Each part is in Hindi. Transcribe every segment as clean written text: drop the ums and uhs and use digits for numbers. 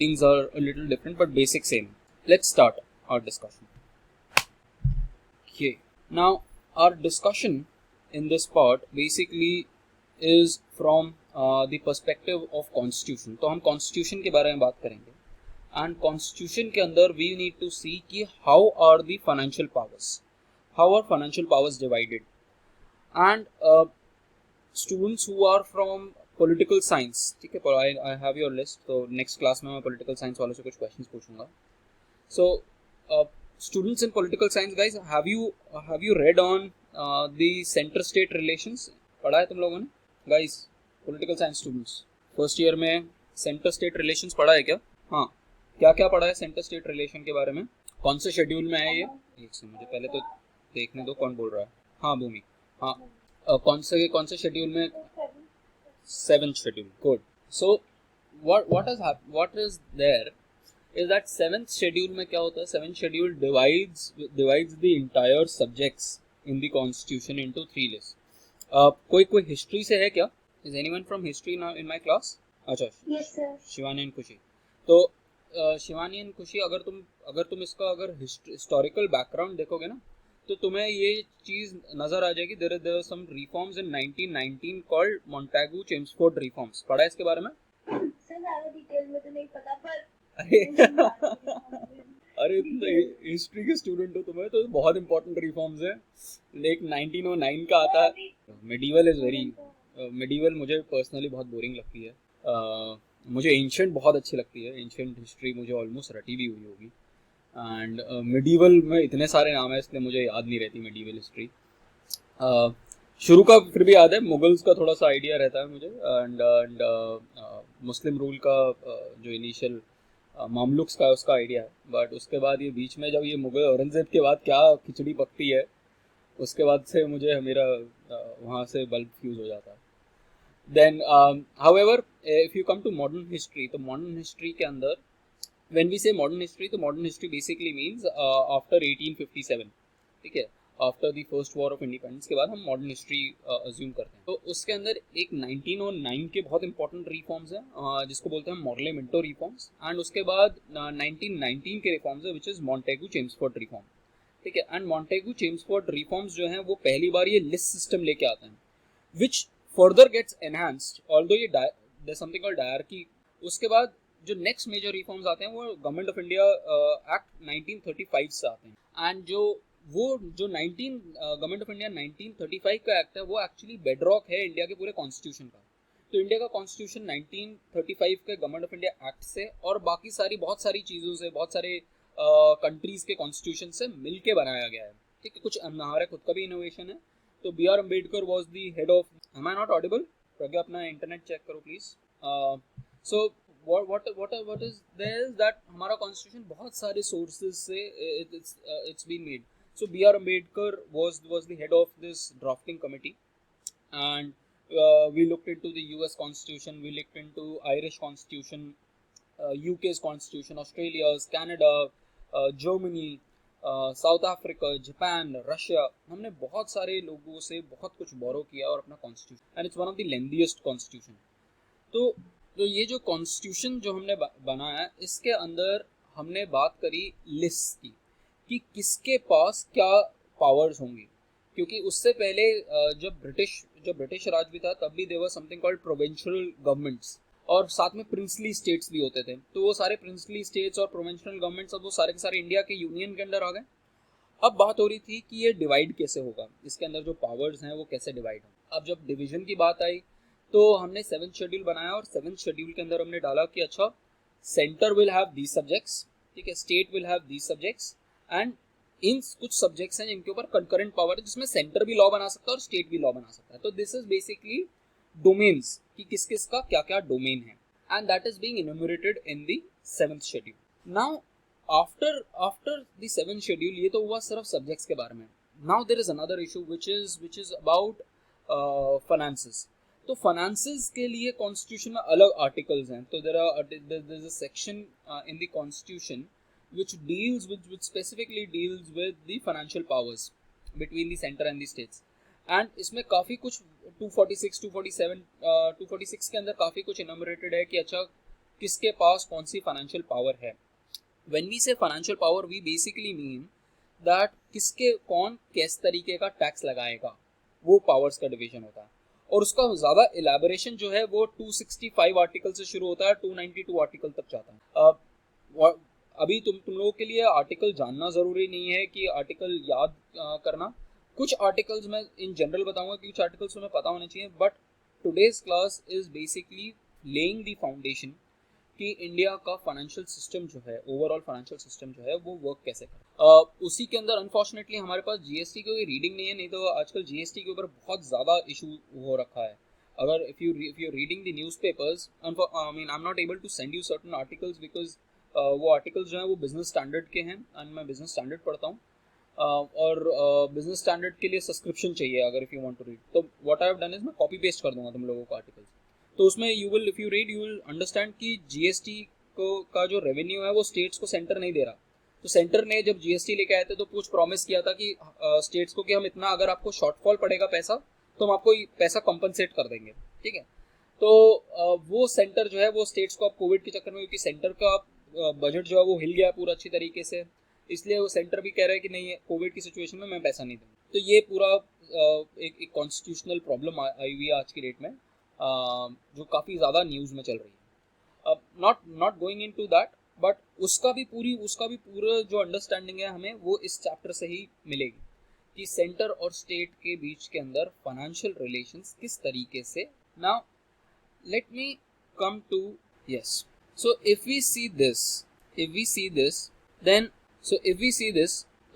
Things are a little different, but basic same. Let's start our discussion. Okay. Now, our discussion in this part basically is from the perspective of constitution. तो हम constitution के बारे में बात करेंगे. And constitution के अंदर we need to see कि how are the financial powers, how are financial powers divided, and students who are from political science, ठीक है, I have your list, तो next class में मैं political science वालों से कुछ questions पूछूंगा. So students in political science, guys, have you read on the center state relations? पढ़ा है तुम लोगों ने? Guys, political science students, first year में center state relations पढ़ा है क्या? हाँ, क्या क्या पढ़ा है center state relation के बारे में? कौन से शेड्यूल में है ये? एक से मुझे पहले तो देखने दो कौन बोल रहा है. हाँ भूमि, हाँ, कौन से शेड्यूल में? 7th schedule. Good. So what is there is that 7th schedule में क्या होता है? 7th schedule divides the entire subjects in the constitution into 3 lists. कोई history से है क्या? Is anyone from history now in my class? अच्छा. Yes sir. शिवानी एंड खुशी. तो शिवानी एंड खुशी, अगर तुम इसका हिस्टोरिकल बैकग्राउंड देखोगे ना, तो तुम्हें ये चीज नजर आ जाएगी. There are some reforms in 1919 called Montagu Chelmsford reforms. पढ़ा है इसके बारे में? सर ज्यादा डिटेल में तो नहीं पता, पर अरे तुम हिस्ट्री के स्टूडेंट हो, तुम्हें तो बहुत इंपॉर्टेंट रिफॉर्म्स है. एक 1909 का आता है. मेडिवल मुझे पर्सनली बहुत बोरिंग लगती है. मुझे एंशिएंट बहुत अच्छी लगती है. एंशिएंट हिस्ट्री मुझे ऑलमोस्ट रटी भी हुई होगी. एंड मिडीवल में इतने सारे नाम है, इसलिए मुझे याद नहीं रहती मिडीवल हिस्ट्री. शुरू का फिर भी याद है, मुगल्स का थोड़ा सा आइडिया रहता है मुझे. एंड मुस्लिम रूल का जो इनिशियल मामलुक्स का उसका आइडिया है. बट उसके बाद ये बीच में जब ये मुगल औरंगजेब के बाद क्या खिचड़ी पकती है, उसके बाद से मुझे मेरा वहाँ से बल्ब फ्यूज हो जाता है. Then however if you come to modern history, तो मॉडर्न हिस्ट्री के अंदर when we say modern history, तो modern history basically means after 1857, ठीक है, after the first war of independence के बाद हम मॉडर्न हिस्ट्री अज्यूम करते हैं. तो उसके अंदर एक 1909 के बहुत इंपॉर्टेंट रिफॉर्म्स हैं जिसको बोलते हैं मॉर्ले मिंटो रिफॉर्म्स. एंड उसके बाद 1919 के रिफॉर्म्स है which is Montagu Chelmsford reform. ठीक है, एंड मॉन्टेगू चेम्सफोर्ड रिफॉर्म्स जो हैं वो पहली बार ये लिस्ट सिस्टम लेके आते हैं which further gets enhanced, although ये देयर समथिंग कॉल्ड डायरकी. उसके बाद जो नेक्स्ट मेजर रिफॉर्म्स आते हैं वो गवर्नमेंट ऑफ इंडिया एक्ट 1935 से आते हैं. एंड जो 19 गवर्नमेंट ऑफ इंडिया 1935 का एक्ट है वो एक्चुअली बेडरॉक है इंडिया के पूरे कॉन्स्टिट्यूशन का. तो इंडिया का कॉन्स्टिट्यूशन 1935 के गवर्नमेंट ऑफ इंडिया एक्ट से और बाकी बहुत सारी चीज़ों से, बहुत सारे कंट्रीज के कॉन्स्टिट्यूशन से मिल के बनाया गया है. ठीक है, कुछ हमारा खुद का भी इनोवेशन है. तो B R Ambedkar was the head of. Am I not audible? Pragya अपना इंटरनेट चेक करो please. So what is there is that हमारा कॉन्स्टिट्यूशन बहुत सारे सोर्सेज से it's been made. So B.R. Ambedkar was the head of this drafting committee, and we looked into the US constitution, we looked into Irish constitution, UK's constitution, Australia's, Canada, Germany, south Africa, Japan, Russia. हमने बहुत सारे लोगों से बहुत कुछ बोरो किया और अपना constitution, and it's one of the lengthiest constitution. तो ये जो कॉन्स्टिट्यूशन जो हमने बनाया इसके अंदर हमने बात करी लिस्ट की कि किसके पास क्या पावर्स होंगी. क्योंकि उससे पहले जब ब्रिटिश राज भी था तब भी there was something called provincial governments, और साथ में प्रिंसली स्टेट्स भी होते थे. तो वो सारे प्रिंसली स्टेट्स और प्रोविंशियल गवर्नमेंट्स अब वो सारे के सारे इंडिया के यूनियन के अंदर आ गए. अब बात हो रही थी कि ये डिवाइड कैसे होगा, इसके अंदर जो पावर्स हैं वो कैसे डिवाइड हों. अब जब डिवीजन की बात आई तो हमने 7th शेड्यूल बनाया और 7th शेड्यूल के अंदर हमने डाला कि अच्छा, centre will have these subjects, ठीक है, state will have these subjects, and in कुछ सब्जेक्ट्स हैं जिनके ऊपर कंकरेंट पावर है जिसमें सेंटर भी लॉ बना सकता है और स्टेट भी लॉ बना सकता है. तो दिस इज बेसिकली डोमेन्स कि किस किस का क्या क्या डोमेन है, and that is being enumerated in the 7th schedule. Now after the 7th schedule ये तो हुआ सिर्फ सब्जेक्ट्स के बारे में. Now there is another issue which is about finances. तो फाइनेंसेस के लिए कॉन्स्टिट्यूशन में अलग आर्टिकल्स हैं. तो there is a section in the constitution which specifically deals with the financial powers between the center and the states. And इसमें काफ़ी कुछ 246 के अंदर काफ़ी कुछ इनमरेटेड है कि अच्छा किसके पास कौन सी फाइनेंशियल पावर है। When we say financial power we basically mean that किसके कौन किस तरीके का टैक्स लगाएगा, वो पावर्स का डिवीजन होता है। और उसका ज़्यादा इलेबोरेशन जो है वो 265 आर्टिकल से शुरू होता है, 292 आर्टिकल तक जाता है। अभी तुम लोगों के लिए आर्टिकल जानना ज़रूरी नहीं है कि आर्टिकल याद करना। कुछ आर्टिकल्स मैं इन जनरल बताऊंगा कि कुछ आर्टिकल्स तुम्हें पता होने चाहिए, but today's class is basically laying the foundation कि इंडिया का फाइनेंशियल सिस्टम जो है, ओवरऑल फाइनेंशियल सिस्टम जो है वो वर्क कैसे करे। उसी के अंदर अनफॉर्चुनेटली हमारे पास जीएसटी की कोई रीडिंग नहीं है, नहीं तो आजकल जीएसटी के ऊपर बहुत ज़्यादा इशू हो रखा है। अगर if you reading the newspapers, I mean I am not able to send you certain articles because वो आर्टिकल्स जो हैं वो बिजनेस स्टैंडर्ड के हैं एंड मैं बिजनेस स्टैंडर्ड पढ़ता हूँ। और बिजनेस स्टैंडर्ड के लिए सब्सक्रिप्शन चाहिए अगर if you want to read, तो what I have done is मैं कॉपी पेस्ट कर दूंगा तुम लोगों को आर्टिकल्स। तो उसमें you will if you read you will understand कि जीएसटी को का जो रेवेन्यू है वो स्टेट्स को सेंटर नहीं दे रहा। तो सेंटर ने जब जीएसटी लेके आए थे तो कुछ प्रॉमिस किया था कि स्टेट्स को कि हम इतना, अगर आपको शॉर्टफॉल पड़ेगा पैसा तो हम आपको पैसा कॉम्पनसेट कर देंगे, ठीक है। तो वो सेंटर जो है वो स्टेट्स को अब कोविड के चक्कर में, क्योंकि सेंटर का बजट जो है वो हिल गया पूरा अच्छी तरीके से, इसलिए वो सेंटर भी कह रहा है कि नहीं कोविड की सिचुएशन में मैं पैसा नहीं दूँ। तो ये पूरा एक कॉन्स्टिट्यूशनल प्रॉब्लम आई हुई है आज की डेट में, जो काफ़ी ज़्यादा न्यूज़ में चल रही है। अब not going into that, but उसका भी पूरा जो अंडरस्टैंडिंग है हमें वो इस चैप्टर से ही मिलेगी कि सेंटर और स्टेट के बीच के अंदर फाइनेंशियल रिलेशंस किस तरीके से। Now let me come to yes, so if we see this then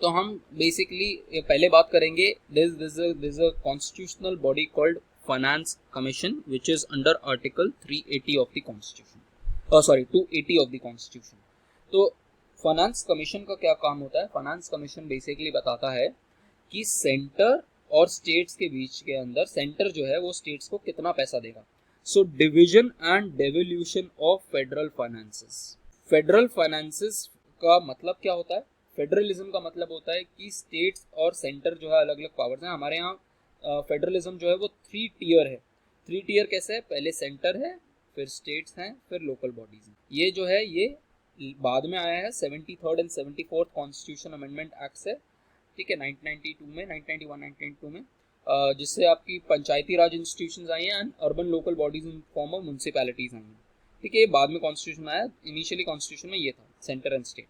तो हम बेसिकली पहले बात करेंगे this a constitutional body called finance commission which is under article 380 of the constitution, 280 of the constitution. तो फाइनेंस कमीशन का क्या काम होता है? फाइनेंस कमीशन बेसिकली बताता है कि सेंटर और स्टेट्स के बीच के अंदर सेंटर जो है वो स्टेट्स को कितना पैसा देगा। So division and devolution of federal finances. Federal finances का मतलब क्या होता है? फेडरलिज्म का मतलब होता है कि स्टेट्स और सेंटर जो है अलग अलग पावर्स हैं। हमारे यहाँ फेडरलिज्म जो है वो 3 टियर है। 3 टियर कैसे है? पहले सेंटर है, फिर स्टेट्स हैं, फिर लोकल बॉडीज हैं। ये जो है ये बाद में आया है 73rd and 74th constitution amendment act से, ठीक है, 1992 में, 1991 1992 में, जिससे आपकी पंचायती राज इंस्टीट्यूशंस आई हैं and urban local bodies in form of municipalities आई हैं, ठीक है। ये बाद में कॉन्स्टिट्यूशन आया, इनिशियली कॉन्स्टिट्यूशन में ये था सेंटर एंड स्टेट।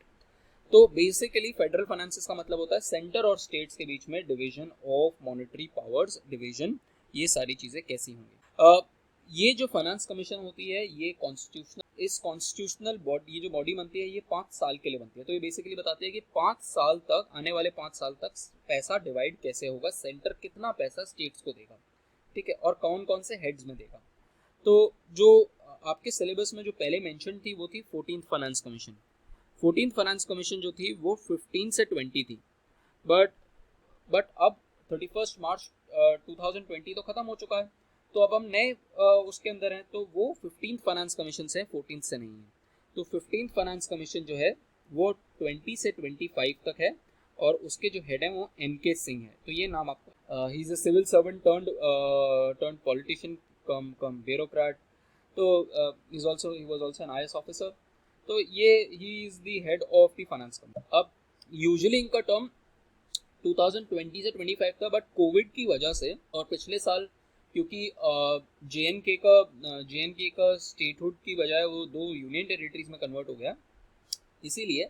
तो बेसिकली फेडरल फाइनेंसेस का मतलब होता है सेंटर और स्टेट्स के बीच में division of monetary powers, division, ये सारी चीज़ें कैसी होंगी। ये जो फाइनेंस कमीशन होती है ये कॉन्स्टिट्यूशनल बॉडी, ये जो बॉडी बनती है ये 5 साल के लिए बनती है। तो ये बेसिकली बताती है कि 5 साल तक, आने वाले 5 साल तक पैसा डिवाइड कैसे होगा, सेंटर कितना पैसा स्टेट्स को देगा, ठीक है, और कौन कौन से हेड्स में देगा। तो जो आपके सिलेबस में जो पहले मेंशन थी वो थी 14th finance commission. 14th finance commission जो थी वो 15 से 20 थी, बट अब 31 मार्च 2020 तो ख़त्म हो चुका है, तो अब हम नए उसके अंदर हैं, तो वो 15th फाइनेंस कमीशन से, 14th से नहीं है। तो 15th फाइनेंस कमीशन जो है वो 20 से 25 तक है और उसके जो हेड हैं वो MK सिंह है। तो ये नाम आपको, he is a civil servant turned politician come bureaucrat. तो he was also an IAS officer. तो ये he is the head of the finance commission. अब यूजुअली इनका टर्म 2020 से 25 था, बट कोविड की वजह से और पिछले साल क्योंकि JNK का स्टेटहुड की बजाय वो 2 यूनियन टेरिटरीज में कन्वर्ट हो गया, इसीलिए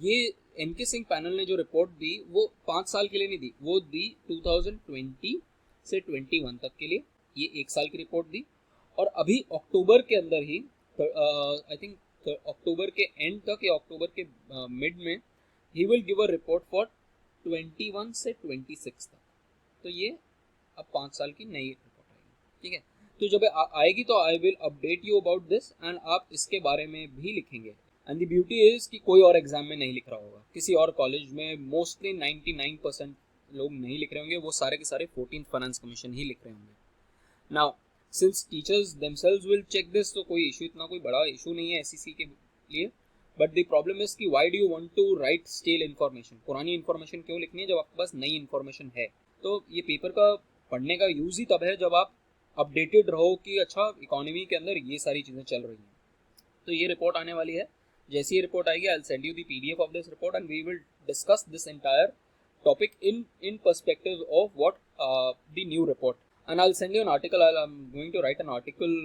ये MK सिंह पैनल ने जो रिपोर्ट दी वो 5 साल के लिए नहीं दी, वो दी 2020 से 21 तक के लिए, ये 1 साल की रिपोर्ट दी। और अभी अक्टूबर के अंदर ही, आई थिंक अक्टूबर के एंड तक या अक्टूबर के मिड में, he will give a report for 21 से 26 तक। तो ये अब 5 साल की नई रिपोर्ट आएगी, ठीक है। तो जब आएगी तो I will update you about this and आप इसके बारे में भी लिखेंगे। एंड द ब्यूटी इज कि कोई और एग्जाम में नहीं लिख रहा होगा, किसी और कॉलेज में मोस्टली 99% लोग नहीं लिख रहे होंगे, वो सारे के सारे 14th फाइनेंस कमीशन ही लिख रहे होंगे। Now since teachers themselves will check this, तो कोई इशू, इतना कोई बड़ा इशू नहीं है SEC के लिए। बट द प्रॉब्लम इज कि why do you want to write stale information, पुरानी इन्फॉर्मेशन क्यों लिखनी है जब आपके पास नई इन्फॉर्मेशन है। तो ये पेपर का पढ़ने का यूज़ ही तब है जब आप अपडेटेड रहो कि अच्छा इकोनॉमी के अंदर ये सारी चीज़ें चल रही हैं। तो ये रिपोर्ट आने वाली है, जैसी ये रिपोर्ट आएगी I will send you the PDF of this report and we will discuss this entire topic in perspective of what the new report, and I'll send you an article. I'm going to write an article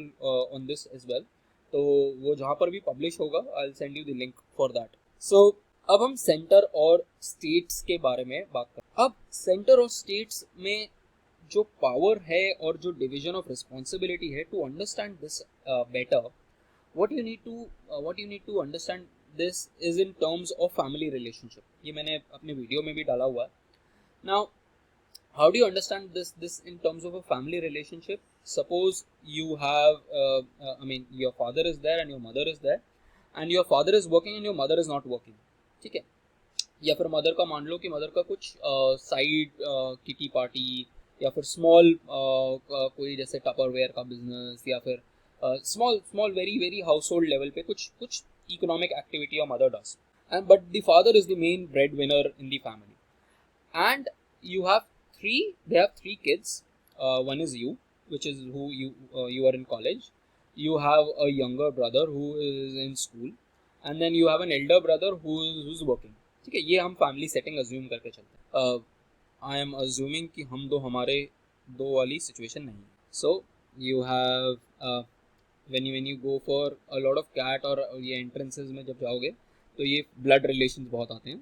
on this as well, तो वो जहाँ पर भी publish होगा I'll send you the link for that. So अब हम सेंटर और स्टेट्स के बारे में बात करें. अब सेंटर और स्टेट्स में जो पावर है और जो डिवीजन ऑफ रिस्पॉन्सिबिलिटी है, to understand this better what you need to understand this is in terms of family relationship. ये मैंने अपने वीडियो में भी डाला हुआ है. Now how do you understand this in terms of a family relationship? Suppose you have I mean your father is there and your mother is there, and your father is working and your mother is not working. ठीक है, या फिर मदर का मान लो कि मदर का कुछ साइड किटी पार्टी या फिर स्मॉल कोई जैसे टपरवेयर का बिजनेस या फिर small very household level पे कुछ economic activity your mother does, and but the father is the main breadwinner in the family, and they have three kids. One is you, which is who you are in college. You have a younger brother who is in school, and then you have an elder brother who's working. ठीक है, ये हम फैमिली सेटिंग अज्यूम करके चलते हैं. आई एम अज्यूमिंग कि हम हमारे दो वाली सिचुएशन नहीं है. So you have when you go for a lot of cat और ये entrances में जब जाओगे तो ये blood relations बहुत आते हैं.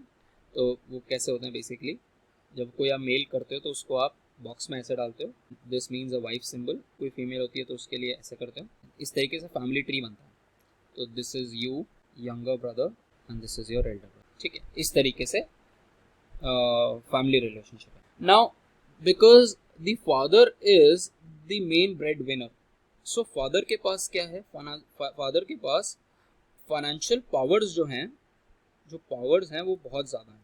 तो वो कैसे होते हैं बेसिकली, जब कोई आप मेल करते हो तो उसको आप बॉक्स में ऐसे डालते हो, this means a wife symbol. कोई फीमेल होती है तो उसके लिए ऐसे करते हो. इस तरीके से फैमिली ट्री बनता है. तो this is you, younger brother, and this is your Elder brother. ठीक है, इस तरीके से फैमिली रिलेशनशिप है. Now because the father is the main bread winner, so father के पास क्या है, फादर के पास फाइनेंशियल पावर्स जो पावर्स हैं वो बहुत ज़्यादा हैं.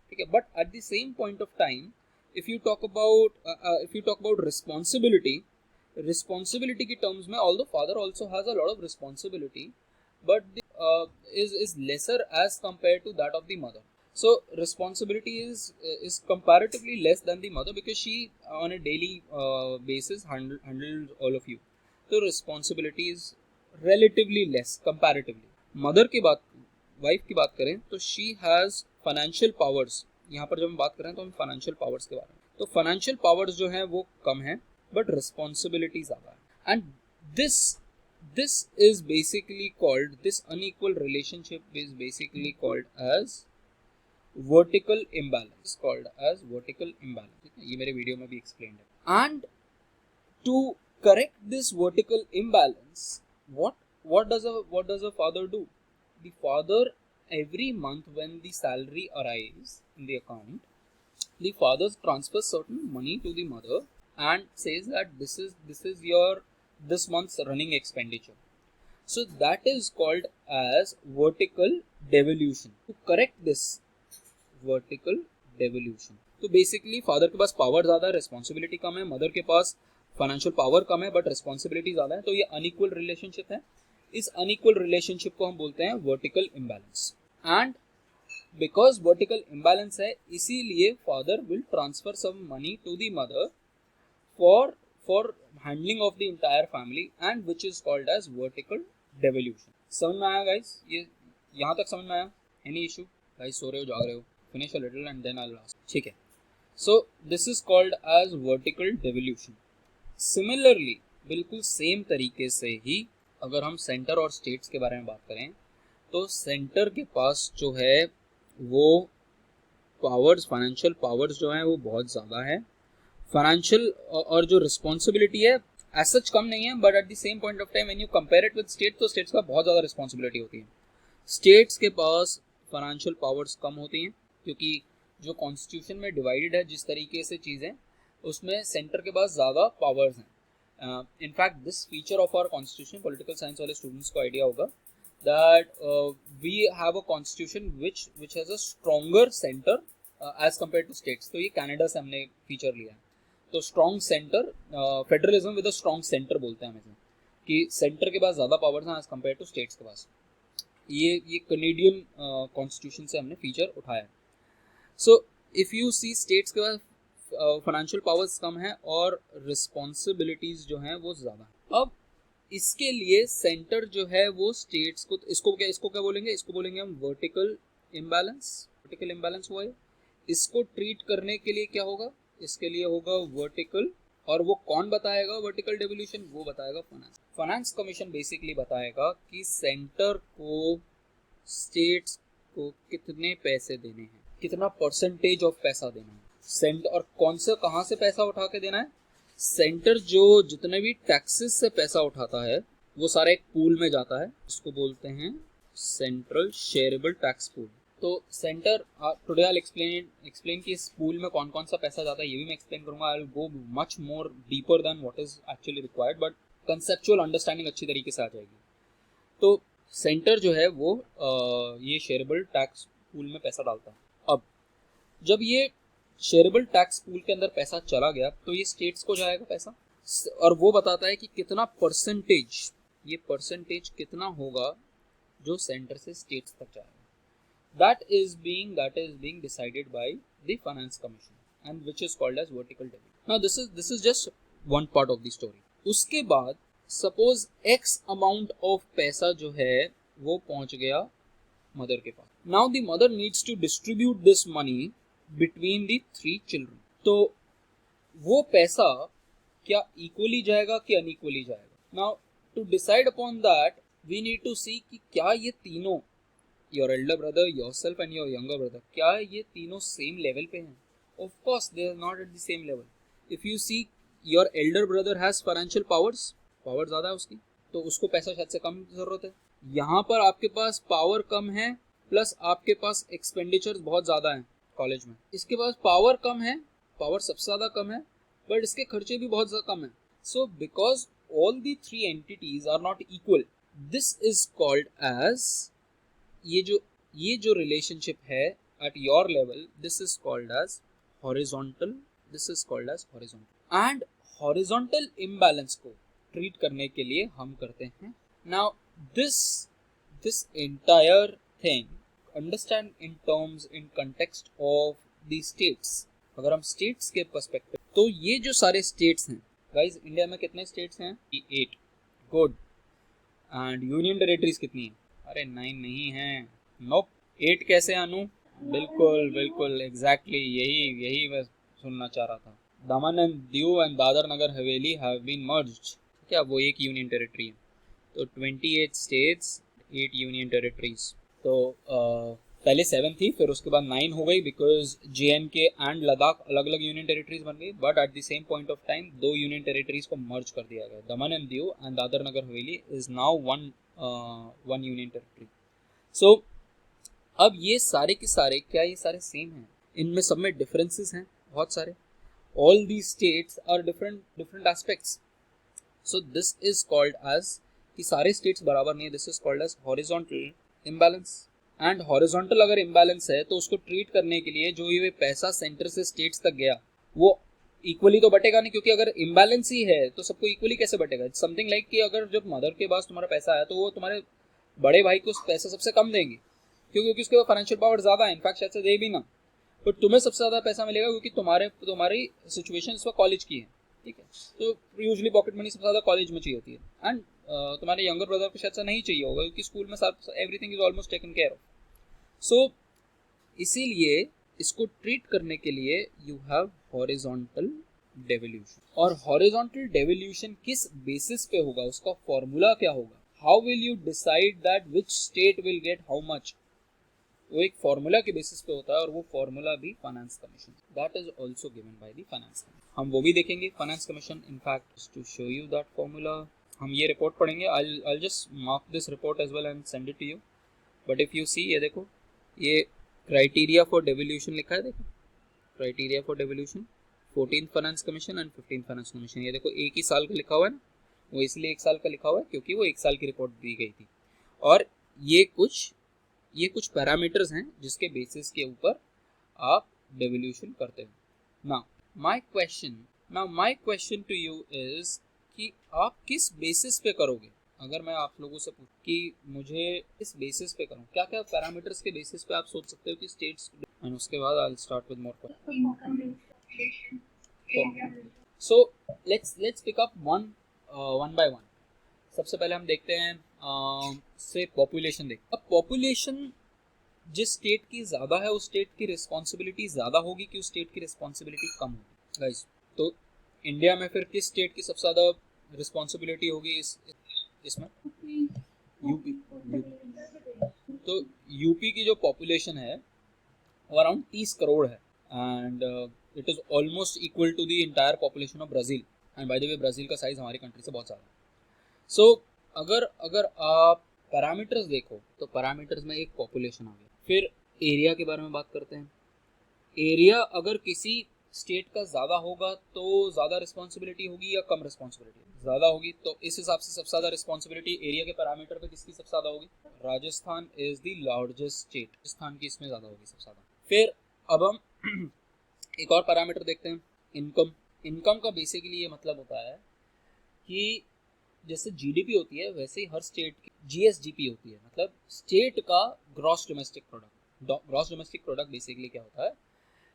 ठीक है, but at the same point of time if you talk about responsibility की टर्म्स में, although father also has a lot of responsibility, but is lesser as compared to that of the mother. So responsibility is comparatively less than the mother because she on a daily basis handles all of you. So responsibility is relatively less comparatively. Mother की बात, वाइफ की बात करें तो she has financial powers. यहाँ पर जब हम बात करें तो हम financial powers के बारे में, तो financial powers जो हैं वो कम है but responsibility ज़्यादा है. And this is basically called, this unequal relationship is basically called as vertical imbalance. ये मेरे वीडियो में भी explained है. And to correct this vertical imbalance, what does a father do? The father, every month when the salary arrives in the account, the father transfers certain money to the mother and says that this is your this month's running expenditure. So that is called as vertical devolution. To correct this vertical devolution, तो basically father के पास power ज़्यादा है, responsibility कम है, mother के पास financial power कम है but responsibility ज़्यादा है, तो ये unequal relationship है. इस unequal relationship को हम बोलते हैं vertical imbalance. And because vertical imbalance है, इसीलिए father will transfer some money to the mother for handling of the entire family, and which is called as vertical devolution. समझ में आया guys? ये यहाँ तक समझ में आया? Any issue? Guys सो रहे हो, जाग रहे हो? Finish a little and then I'll ask. ठीक है. So this is called as vertical devolution. Similarly, बिल्कुल सेम तरीके से ही अगर हम सेंटर और स्टेट्स के बारे में बात करें तो सेंटर के पास जो है वो पावर्स, फाइनेंशियल पावर्स जो हैं वो बहुत ज़्यादा है. फाइनेंशियल और जो रिस्पॉन्सिबिलिटी है एज सच कम नहीं है, but at the same point of time when you compare it with state तो स्टेट्स का बहुत ज़्यादा रिस्पॉन्सिबिलिटी होती है. स्टेट्स के पास फाइनेंशियल पावर्स कम होती हैं क्योंकि जो कॉन्स्टिट्यूशन में डिवाइडेड है जिस तरीके से चीज़ें, उसमें सेंटर के पास ज़्यादा पावर्स हैं. In fact this feature of our constitution, political science वाले स्टूडेंट्स को आइडिया होगा that we have a constitution which has a stronger centre as compare to states. तो ये कनाडा से हमने फीचर लिया है. तो strong centre, federalism with a strong centre बोलते हैं हमें, कि सेंटर के पास ज़्यादा पावर्स हैं एज कम्पेयर टू स्टेट्स के पास. ये कनेडियन कॉन्स्टिट्यूशन से हमने फीचर उठाया है. So if you see states के पास फाइनेंशियल पावर्स कम है और रिस्पॉन्सिबिलिटीज़ जो हैं वो ज़्यादा हैं. अब इसके लिए सेंटर जो है वो स्टेट्स को, इसको क्या बोलेंगे, इसको बोलेंगे हम वर्टिकल इम्बैलेंस। वर्टिकल इम्बैलेंस हुआ है, इसको ट्रीट करने के लिए क्या होगा, इसके लिए होगा वर्टिकल, और वो कौन बताएगा वर्टिकल डेवल्यूशन, वो बताएगा फाइनेंस। फाइनेंस कमीशन बेसिकली बताएगा कि सेंटर को स्टेट्स को कितने पैसे देने हैं, कितना परसेंटेज ऑफ पैसा देना है सेंटर, और कौन से कहाँ से पैसा उठा के देना है। सेंटर जो जितने भी टैक्सेस से पैसा उठाता है वो सारा एक पूल में जाता है, इसको बोलते हैं सेंट्रल शेयरेबल टैक्स पूल। तो सेंटर, टुडे आई एक्सप्लेन कि इस पूल में कौन कौन सा पैसा जाता है, ये भी मैं एक्सप्लेन करूंगा। I will go much more deeper than what is actually required, but conceptual understanding अच्छी तरीके से आ जाएगी। तो सेंटर जो है वो ये शेयरेबल टैक्स पूल में पैसा डालता है। अब जब ये शेयरेबल टैक्स पूल के अंदर पैसा चला गया तो ये स्टेट्स को जाएगा पैसा, और वो बताता है कि कितना परसेंटेज, ये परसेंटेज कितना होगा जो सेंटर से स्टेट्स तक जाएगा। that is being decided by the finance commission and which is called as vertical development. Now this is just one part of the story. उसके बाद suppose x amount of पैसा जो है वो पहुंच गया मदर के पास। Now the mother needs to distribute this money between the 3 children. तो वो पैसा क्या इक्वली जाएगा कि अनइक्वली जाएगा। Now to decide upon that we need to see कि क्या ये तीनों, your elder brother, yourself and your younger brother, क्या ये तीनों सेम लेवल पे हैं? Of course they are not at the same level. If you see your elder brother has financial powers, power ज़्यादा है उसकी, तो उसको पैसा शायद से कम ज़रूरत है। यहाँ पर आपके पास पावर कम है, प्लस आपके पास एक्सपेंडिचर्स बहुत ज़्यादा हैं कॉलेज में। इसके पास पावर कम है, पावर सबसे ज़्यादा कम है, बट इसके खर्चे भी बहुत ज़्यादा कम है। So because all the 3 entities are not equal, this is called as, ये जो रिलेशनशिप है at your level, this is called as horizontal, this is called as horizontal, and horizontal imbalance को ट्रीट करने के लिए हम करते हैं। now this entire thing understand in terms in context of the states। अगर हम स्टेट्स के पर्सपेक्टिव, तो ये जो सारे स्टेट्स हैं गाइस, इंडिया में कितने स्टेट्स हैं? 8। गुड। एंड यूनियन टेरिटरीज कितनी है? अरे 9 नहीं है। नोप 8 कैसे अनु? बिल्कुल एग्जैक्टली यही मैं सुनना चाह रहा था। दमन and Diu and Dadra Nagar Haveli have been merged. क्या वो एक यूनियन टेरिटरी है? तो 28 स्टेट्स 8 यूनियन टेरिटरीज। तो पहले 7 थी, फिर उसके बाद 9 हो गई बिकॉज JNK एंड लद्दाख अलग अलग यूनियन टेरिटरीज बन गई, but at the same point of time 2 union territories को मर्ज कर दिया गया। Daman and Diu and Dadra Nagar Haveli is now one union territory. So अब ये सारे के सारे, क्या ये सारे सेम हैं? इनमें सब में डिफरेंसेस हैं बहुत सारे। All the states are different aspects. So this is called as, कि सारे स्टेट्स बराबर नहीं है, this is called as horizontal imbalance. And horizontal अगर इम्बैलेंस है तो उसको ट्रीट करने के लिए जो ये पैसा सेंटर से स्टेट्स तक गया वो इक्वली तो बटेगा नहीं, क्योंकि अगर इम्बैलेंस ही है तो सबको इक्वली कैसे बटेगा? इट्स समथिंग लाइक कि अगर जब मदर के पास तुम्हारा पैसा आया तो वो तुम्हारे बड़े भाई को पैसा सबसे कम देंगे क्योंकि उसके पास फाइनेंशियल पावर ज़्यादा है, इनफैक्ट शायद से दे भी ना, बट तुम्हें सबसे ज़्यादा पैसा मिलेगा क्योंकि तुम्हारी सिचुएशन इस वक्त कॉलेज की है, ठीक है? तो यूजली पॉकेट मनी सबसे ज़्यादा कॉलेज में चाहिए होती है, एंड तुम्हारे यंगर ब्रदर को शायद से नहीं चाहिए होगा क्योंकि स्कूल में everything is almost taken care of. So इसीलिए इसको ट्रीट करने के लिए यू हैव हॉरिजॉन्टल डेवल्यूशन। और हॉरिजॉन्टल डेवल्यूशन किस बेसिस पे होगा, उसका फॉर्मूला क्या होगा? How will you decide that which state will get how much? वो एक फॉर्मूला के बेसिस पे होता है, और वो फॉर्मूला भी finance commission, that is also given by the finance commission. हम वो भी देखेंगे finance commission. In fact to show you that formula हम ये रिपोर्ट पढ़ेंगे। I just mark this report as well and send it to you. But if you see, ये देखो, ये क्राइटेरिया फॉर डेवल्यूशन लिखा है, देखो criteria for devolution 14th finance commission and 15th finance commission. ये देखो एक ही साल का लिखा हुआ है ना, वो इसलिए 1 साल का लिखा हुआ है क्योंकि वो 1 साल की रिपोर्ट दी गई थी। और ये कुछ पैरामीटर्स हैं जिसके बेसिस के ऊपर आप डेवल्यूशन करते हो। Now my question to you is कि आप किस बेसिस पे करोगे? अगर मैं आप लोगों से पूछूं कि मुझे इस बेसिस पे करूं, क्या क्या पैरामीटर्स के बेसिस पे आप सोच सकते हो कि स्टेट्स, एंड उसके बाद I will start with more question. So let's pick up one by one. सबसे पहले हम देखते हैं से पॉपुलेशन देख। अब पॉपुलेशन जिस स्टेट की ज़्यादा है उस स्टेट की रिस्पॉन्सिबिलिटी ज़्यादा होगी कि उस स्टेट की रिस्पॉन्सिबिलिटी कम होगी गाइस। तो इंडिया में फिर किस स्टेट की सबसे ज़्यादा रिस्पॉन्सिबिलिटी होगी इसमें? यूपी। तो यूपी की जो पॉपुलेशन है वो अराउंड 30 करोड़ है and it is almost equal to the entire population of Brazil. And by the way Brazil का साइज़ हमारी कंट्री से बहुत ज़्यादा है। सो अगर आप पैरामीटर्स देखो तो पैरामीटर्स में एक पॉपुलेशन आ गया। फिर एरिया के बारे में बात करते हैं। एरिया अगर किसी स्टेट का ज़्यादा होगा तो ज़्यादा रिस्पॉन्सिबिलिटी होगी या कम रिस्पॉन्सिबिलिटी? ज़्यादा होगी। तो इस हिसाब से सबसे ज़्यादा रिस्पॉन्सिबिलिटी एरिया के पैरामीटर पे किसकी सबसे ज़्यादा होगी? Rajasthan is the largest state, Rajasthan की इसमें ज़्यादा होगी सबसे ज़्यादा। फिर अब हम एक और पैरामीटर देखते हैं, इनकम। इनकम का बेसिकली ये मतलब होता है कि जैसे जीडीपी होती है वैसे ही हर स्टेट की जीएसजीपी होती है, मतलब स्टेट का gross domestic product. Gross domestic product basically क्या होता है?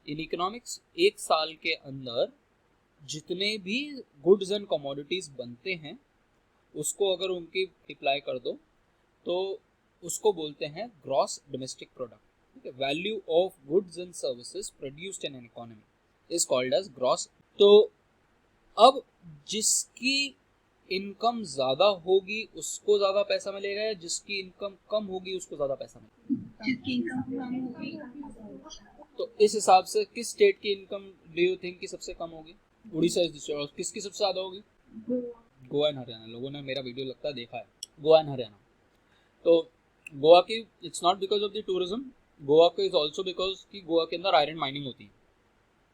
इन इकोनॉमिक्स एक साल के अंदर जितने भी गुड्स एंड कमोडिटीज बनते हैं उसको अगर उनकी मल्टीप्लाई कर दो तो उसको बोलते हैं ग्रॉस डोमेस्टिक प्रोडक्ट। ठीक है, value of goods and services produced in an economy is called as gross. तो अब जिसकी इनकम ज़्यादा होगी उसको ज़्यादा पैसा मिलेगा या जिसकी इनकम कम होगी उसको ज़्यादा पैसा मिलेगा? तो इस हिसाब से किस स्टेट की इनकम डू यू थिंक कि सबसे कम होगी? Orissa is the. और किसकी सबसे ज़्यादा होगी? गोवा एंड हरियाणा। लोगों ने मेरा वीडियो लगता है देखा है, गोवा एंड हरियाणा। तो गोवा की it's not because of the tourism, Goa का इज ऑल्सो बिकॉज कि गोवा के अंदर आयरन माइनिंग होती है।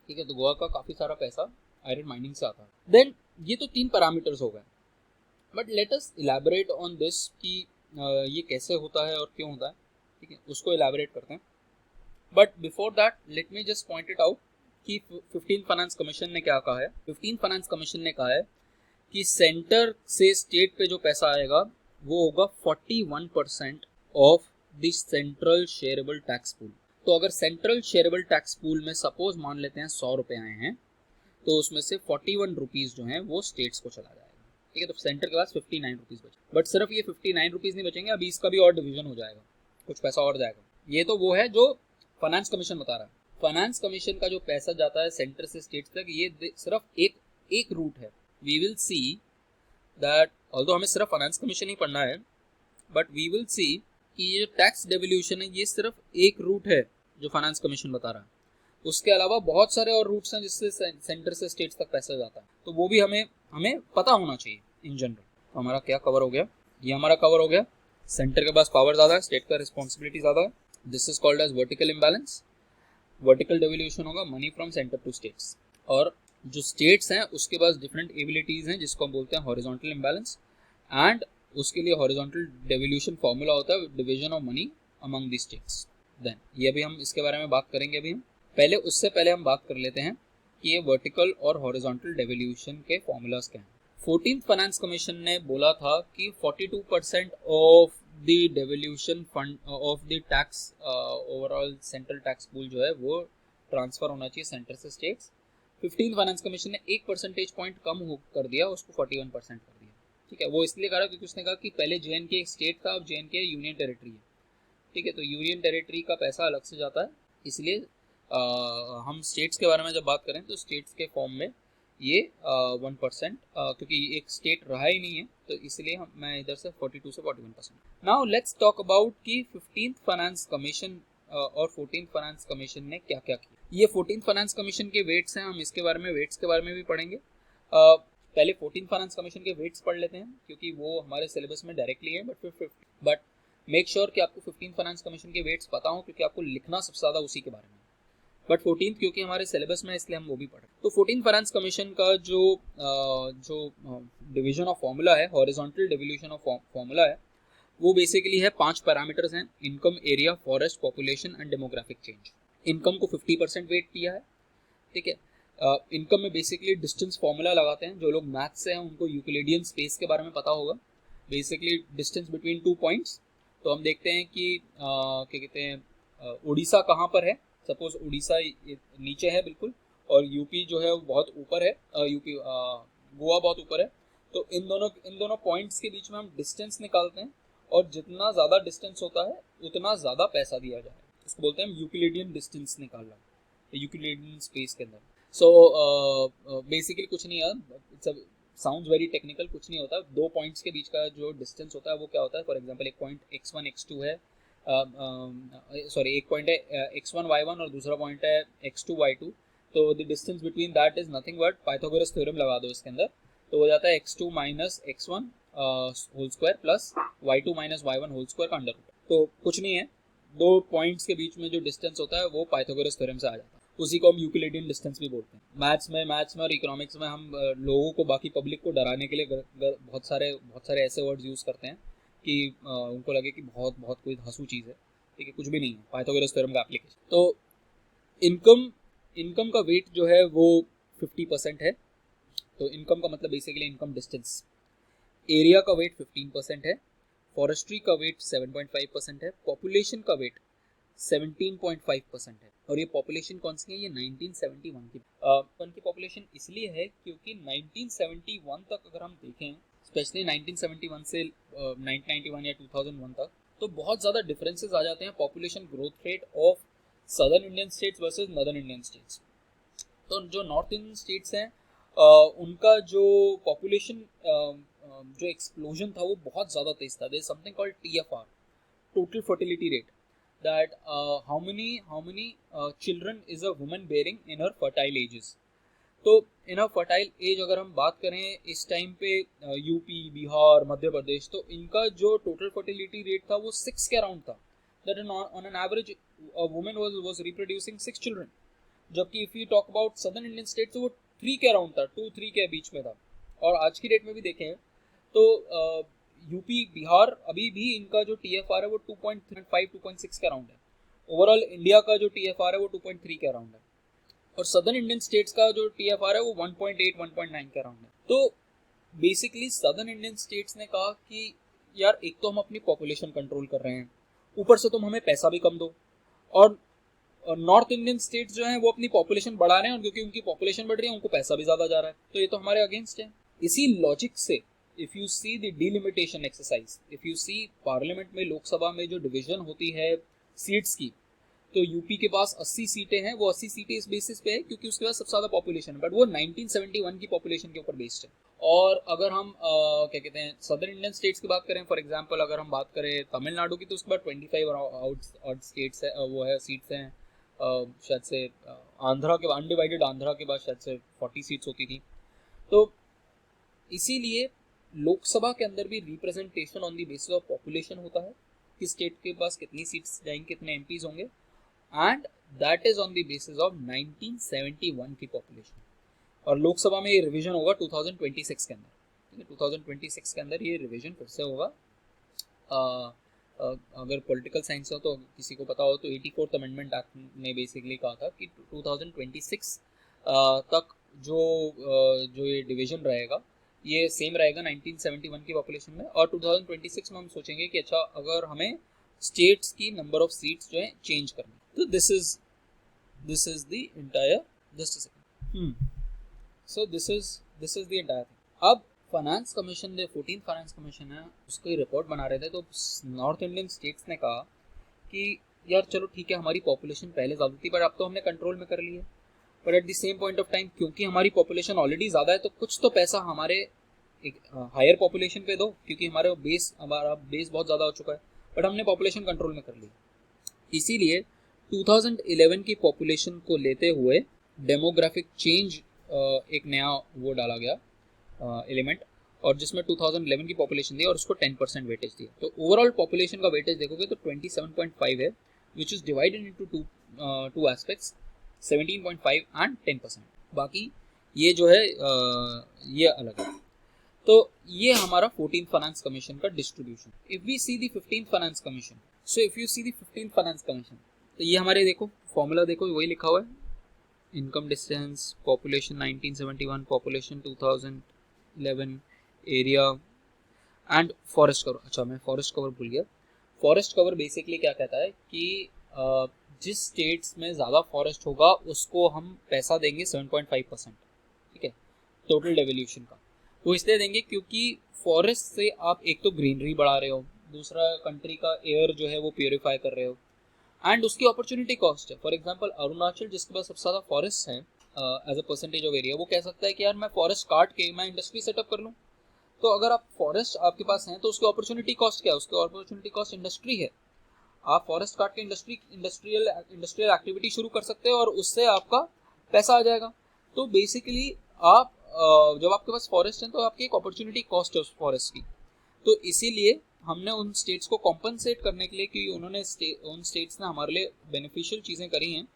ठीक है, तो गोवा का काफ़ी सारा पैसा आयरन माइनिंग से आता है। देन ये तो 3 पैरामीटर्स हो गए, but let us elaborate on this कि ये कैसे होता है और क्यों होता है। ठीक है, उसको इलैबोरेट करते हैं। But before that let me just point it out कि 15th फाइनेंस कमीशन ने क्या कहा है। 15th फाइनेंस कमीशन ने कहा है कि सेंटर से स्टेट पे जो पैसा आएगा वो होगा 41% of the central shareable tax pool. तो अगर सेंट्रल शेयरेबल टैक्स पूल में सपोज मान लेते हैं 100 रुपये आए हैं तो उसमें से 41 रुपीज़ जो हैं वो स्टेट्स को चला जाएगा। ठीक है, तो सेंटर के पास 59 रुपीज़ बचे। बट सिर्फ ये 59 रुपीज़ नहीं बचेंगे, अभी इसका भी और डिवीजन हो जाएगा, कुछ पैसा और जाएगा। ये तो वो है जो फाइनेंस कमीशन बता रहा है। फाइनेंस कमीशन का जो पैसा जाता है सेंटर से स्टेट्स तक, ये सिर्फ एक रूट है। We will see that although हमें सिर्फ फाइनेंस कमीशन ही पढ़ना है, बट वी विल सी कि ये जो टैक्स डेवल्यूशन है ये सिर्फ एक रूट है जो फाइनेंस कमीशन बता रहा है। उसके अलावा बहुत सारे और रूट्स हैं जिससे सेंटर से स्टेट्स तक पैसा जाता है, तो वो भी हमें पता होना चाहिए इन जनरल। तो हमारा क्या कवर हो गया? ये हमारा कवर हो गया। सेंटर के पास पावर ज़्यादा है, स्टेट का रिस्पॉन्सिबिलिटी ज़्यादा है। This is called as vertical imbalance. Vertical devolution होगा money from centre to states, और जो स्टेट्स हैं उसके पास डिफरेंट एबिलिटीज़ हैं जिसको हम बोलते हैं हॉरिजॉन्टल इम्बैलेंस। एंड उसके लिए हॉरिजॉन्टल डेवल्यूशन फॉर्मूला होता है division of money among the states. Then ये अभी हम इसके बारे में बात करेंगे। अभी हम उससे पहले हम बात कर लेते हैं कि ये वर्टिकल और हॉरिजॉन्टल डेवल्यूशन के फॉर्मूलाज क्या हैं। 14th फाइनेंस कमीशन ने बोला था कि 42% of the devolution fund of the tax overall central tax pool जो है वो ट्रांसफर होना चाहिए सेंटर से स्टेट्स। 15th फाइनेंस कमीशन ने 1 परसेंटेज पॉइंट कम कर दिया, उसको 41% कर दिया। ठीक है, वो इसलिए करा क्योंकि उसने कहा कि पहले JNK एक स्टेट था, अब JNK यूनियन टेरिटरी है। ठीक है, तो यूनियन टेरिटरी का पैसा अलग से जाता है, इसलिए हम स्टेट्स के बारे में जब बात करें तो स्टेट्स के फॉर्म में ये 1%, क्योंकि एक स्टेट रहा ही नहीं है तो इसलिए मैं इधर से 42 से 41%। नाउ लेट्स टॉक अबाउट कि 15th फाइनेंस कमीशन और 14th फाइनेंस कमीशन ने क्या क्या किया। ये 14th फाइनेंस कमीशन के वेट्स हैं, हम इसके बारे में वेट्स के बारे में भी पढ़ेंगे। पहले 14th फाइनेंस कमीशन के वेट्स पढ़ लेते हैं क्योंकि वो हमारे सिलेबस में डायरेक्टली है, बट मेक श्योर कि आपको 15th फाइनेंस कमीशन के वेट्स पता हो क्योंकि आपको लिखना सबसे ज़्यादा उसी के बारे में। बट 14th क्योंकि हमारे सिलेबस में इसलिए हम वो भी पढ़ रहे हैं। तो 14th फाइनेंस कमीशन का जो डिवीजन ऑफ फॉर्मूला है, हॉरिजॉन्टल डेवल्यूशन ऑफ फॉर्मूला है, वो बेसिकली है 5 पैरामीटर्स हैं: income, area, forest, population and demographic change. Income को 50% वेट दिया है। ठीक है, इनकम में बेसिकली डिस्टेंस फॉर्मूला लगाते हैं। जो लोग मैथ्स से हैं उनको यूक्लिडियन स्पेस के बारे में पता होगा, बेसिकली डिस्टेंस बिटवीन 2 पॉइंट्स। तो हम देखते हैं कि क्या कहते हैं उड़ीसा कहाँ पर है। सपोज उड़ीसा नीचे है बिल्कुल और यूपी जो है वो बहुत ऊपर है, यूपी गोवा बहुत ऊपर है, तो इन दोनों पॉइंट्स के बीच में हम डिस्टेंस निकालते हैं, और जितना ज़्यादा डिस्टेंस होता है उतना ज़्यादा पैसा दिया जाए। इसको बोलते हैं हम यूक्लिडियन डिस्टेंस निकालना, यूक्लिडियन स्पेस के अंदर। सो बेसिकली कुछ नहीं है, इट्स साउंड्स वेरी टेक्निकल, कुछ नहीं होता। दो पॉइंट्स के बीच का जो डिस्टेंस होता है वो क्या होता है, फॉर एग्जांपल एक पॉइंट x1 x2 है, सॉरी एक पॉइंट है x1 y1 और दूसरा पॉइंट है x2 y2, तो the distance between that is nothing but Pythagoras theorem लगा दो इसके अंदर, तो हो जाता है x2 minus x1 whole square plus y2 minus y1 whole square का अंडर रूट। तो कुछ नहीं है, दो पॉइंट्स के बीच में जो डिस्टेंस होता है वो पाइथागोरस थ्योरम से आ जाता है, उसी को हम यूक्लिडियन डिस्टेंस भी बोलते हैं। मैथ्स में और इकोनॉमिक्स में हम लोगों को, बाकी पब्लिक को डराने के लिए बहुत सारे ऐसे वर्ड्स यूज़ करते हैं कि उनको लगे कि बहुत बहुत कोई धांसू चीज़ है, ठीक है, कुछ भी नहीं है, पाइथागोरस थ्योरम का एप्लीकेशन। तो इनकम का वेट जो है वो 50% है। तो इनकम का मतलब बेसिकली इनकम डिस्टेंस। एरिया का वेट 15% है, फॉरेस्ट्री का वेट 7.5% है, पॉपुलेशन का वेट 17.5% है। और ये पॉपुलेशन कौन सी है, ये 1971 की की पॉपुलेशन इसलिए है क्योंकि 1971 तक अगर हम देखें, स्पेशली 1971 से 1991 या 2001 तक, तो बहुत ज़्यादा डिफरेंसेस आ जाते हैं population growth rate of southern Indian states versus northern Indian states. तो जो नॉर्थ इंडियन स्टेट्स हैं उनका जो पॉपुलेशन जो एक्सप्लोजन था वो बहुत ज़्यादा तेज था। There is something called TFR, total fertility rate, that how many children is a woman bearing in her fertile ages। तो इन अ फर्टाइल एज अगर हम बात करें इस टाइम पे यूपी, बिहार, मध्य प्रदेश, तो इनका जो टोटल फर्टिलिटी रेट था वो 6 के अराउंड था। That on an average a woman was reproducing 6 children, जबकि if you talk about southern Indian states तो वो 3 के अराउंड था, 2-3 के बीच में था। और आज की डेट में भी देखें तो यूपी, बिहार, अभी भी इनका जो TFR है वो 2.5-2.6 के अराउंड है। ओवरऑल इंडिया का जो TFR है वो 2.3 के अराउंड है, और सदर्न इंडियन स्टेट्स का जो TFR है वो 1.8-1.9 के अराउंड है। तो बेसिकली सदर्न इंडियन स्टेट्स ने कहा कि यार एक तो हम अपनी पॉपुलेशन कंट्रोल कर रहे हैं, ऊपर से तुम हमें पैसा भी कम दो, और नॉर्थ इंडियन स्टेट्स जो हैं वो अपनी पॉपुलेशन बढ़ा रहे हैं, और क्योंकि उनकी पॉपुलेशन बढ़ रही है उनको पैसा भी ज़्यादा जा रहा है, तो ये तो हमारे अगेंस्ट है। इसी लॉजिक से if you see the delimitation exercise, if you see parliament में, लोकसभा में जो डिवीजन होती है सीट्स की, तो यूपी के पास 80 सीटें हैं, वो 80 सीटें इस बेसिस पे है क्योंकि उसके पास सबसे ज़्यादा पॉपुलेशन है, बट वो 1971 की पॉपुलेशन के ऊपर बेस्ड है। और अगर हम क्या कहते हैं सदर्न इंडियन स्टेट्स की बात करें, फॉर एग्जांपल अगर हम बात करें तमिलनाडु की, तो उसके बाद 25 आउट स्टेट्स है, वो है सीट्स हैं। शायद से आंध्रा के, अनडिवाइडेड आंध्रा के बाद शायद से 40 सीट्स होती थी। तो इसीलिए लोकसभा के अंदर भी representation on the basis of population होता है कि स्टेट के पास कितनी सीट्स जाएंगे, कितने MPs होंगे, and that is on the basis of 1971 की पॉपुलेशन। और लोकसभा में ये रिवीजन होगा 2026 के अंदर, 2026 के अंदर ये रिवीजन फिर से होगा। अगर पॉलिटिकल साइंस हो तो किसी को पता हो तो 84th अमेंडमेंट एक्ट ने बेसिकली कहा था कि 2026 तक जो ये डिवीजन रहेगा ये सेम रहेगा 1971 की पॉपुलेशन में, और 2026 में हम सोचेंगे कि अच्छा अगर हमें स्टेट्स की नंबर ऑफ सीट्स जो है चेंज करनी, तो this is the entire, just a second, so this is the entire thing. अब finance commission, 14th finance commission है, उसकी रिपोर्ट बना रहे थे, तो नॉर्थ इंडियन स्टेट्स ने कहा कि यार चलो ठीक है, हमारी पॉपुलेशन पहले ज़्यादा थी पर अब तो हमने कंट्रोल में कर ली है, पर eight the same point of time क्योंकि हमारी पॉपुलेशन ऑलरेडी ज़्यादा है तो कुछ तो पैसा हमारे एक हायर पॉपुलेशन पे दो, क्योंकि हमारा बेस बहुत ज़्यादा हो चुका है, बट हमने पॉपुलेशन कंट्रोल में कर ली। इसीलिए 2011 की पॉपुलेशन को लेते हुए डेमोग्राफिक चेंज एक नया वो डाला गया एलिमेंट, और जिसमें 2011 की पॉपुलेशन दी और उसको 10% वेटेज दिया। तो ओवरऑल पॉपुलेशन का वेटेज देखोगे तो 27.5 है, which is divided into two aspects, 17.5 and 10%। बाकी ये जो है ये अलग है। तो ये हमारा 14th फाइनेंस कमीशन का distribution. If we see the 15th finance commission, so if you see the 15th finance commission, तो ये हमारे देखो फॉर्मूला देखो वही लिखा हुआ है, income distance, population 1971, population 2011, area and forest cover. अच्छा मैं फॉरेस्ट कवर भूल गया। फॉरेस्ट कवर बेसिकली क्या कहता है कि जिस स्टेट्स में ज़्यादा फॉरेस्ट होगा उसको हम पैसा देंगे 7.5%, ठीक है, टोटल डेवल्यूशन का। वो इसलिए देंगे क्योंकि फॉरेस्ट से आप एक तो ग्रीनरी बढ़ा रहे हो, दूसरा कंट्री का एयर जो है वो प्योरीफाई कर रहे हो, एंड उसकी अपॉर्चुनिटी कॉस्ट है। फॉर एग्जांपल अरुणाचल जिसके पास सबसे ज़्यादा फॉरेस्ट है as a percentage of area, वो कह सकता है कि यार मैं फॉरेस्ट काट के मैं इंडस्ट्री सेटअप कर लूँ। तो अगर आप फॉरेस्ट आपके पास हैं तो उसकी अपॉर्चुनिटी कॉस्ट क्या है? उसकी अपॉर्चुनिटी कॉस्ट इंडस्ट्री है। आप फॉरेस्ट काट के इंडस्ट्रियल एक्टिविटी शुरू कर सकते हो और उससे आपका पैसा आ जाएगा। तो बेसिकली आप जब आपके पास फॉरेस्ट है तो आपकी एक अपॉर्चुनिटी कॉस्ट है उस फॉरेस्ट की। तो इसीलिए हमने उन स्टेट्स को कॉम्पनसेट करने के लिए कि उन्होंने उन स्टेट्स ने हमारे लिए बेनिफिशियल चीज़ें करी हैं,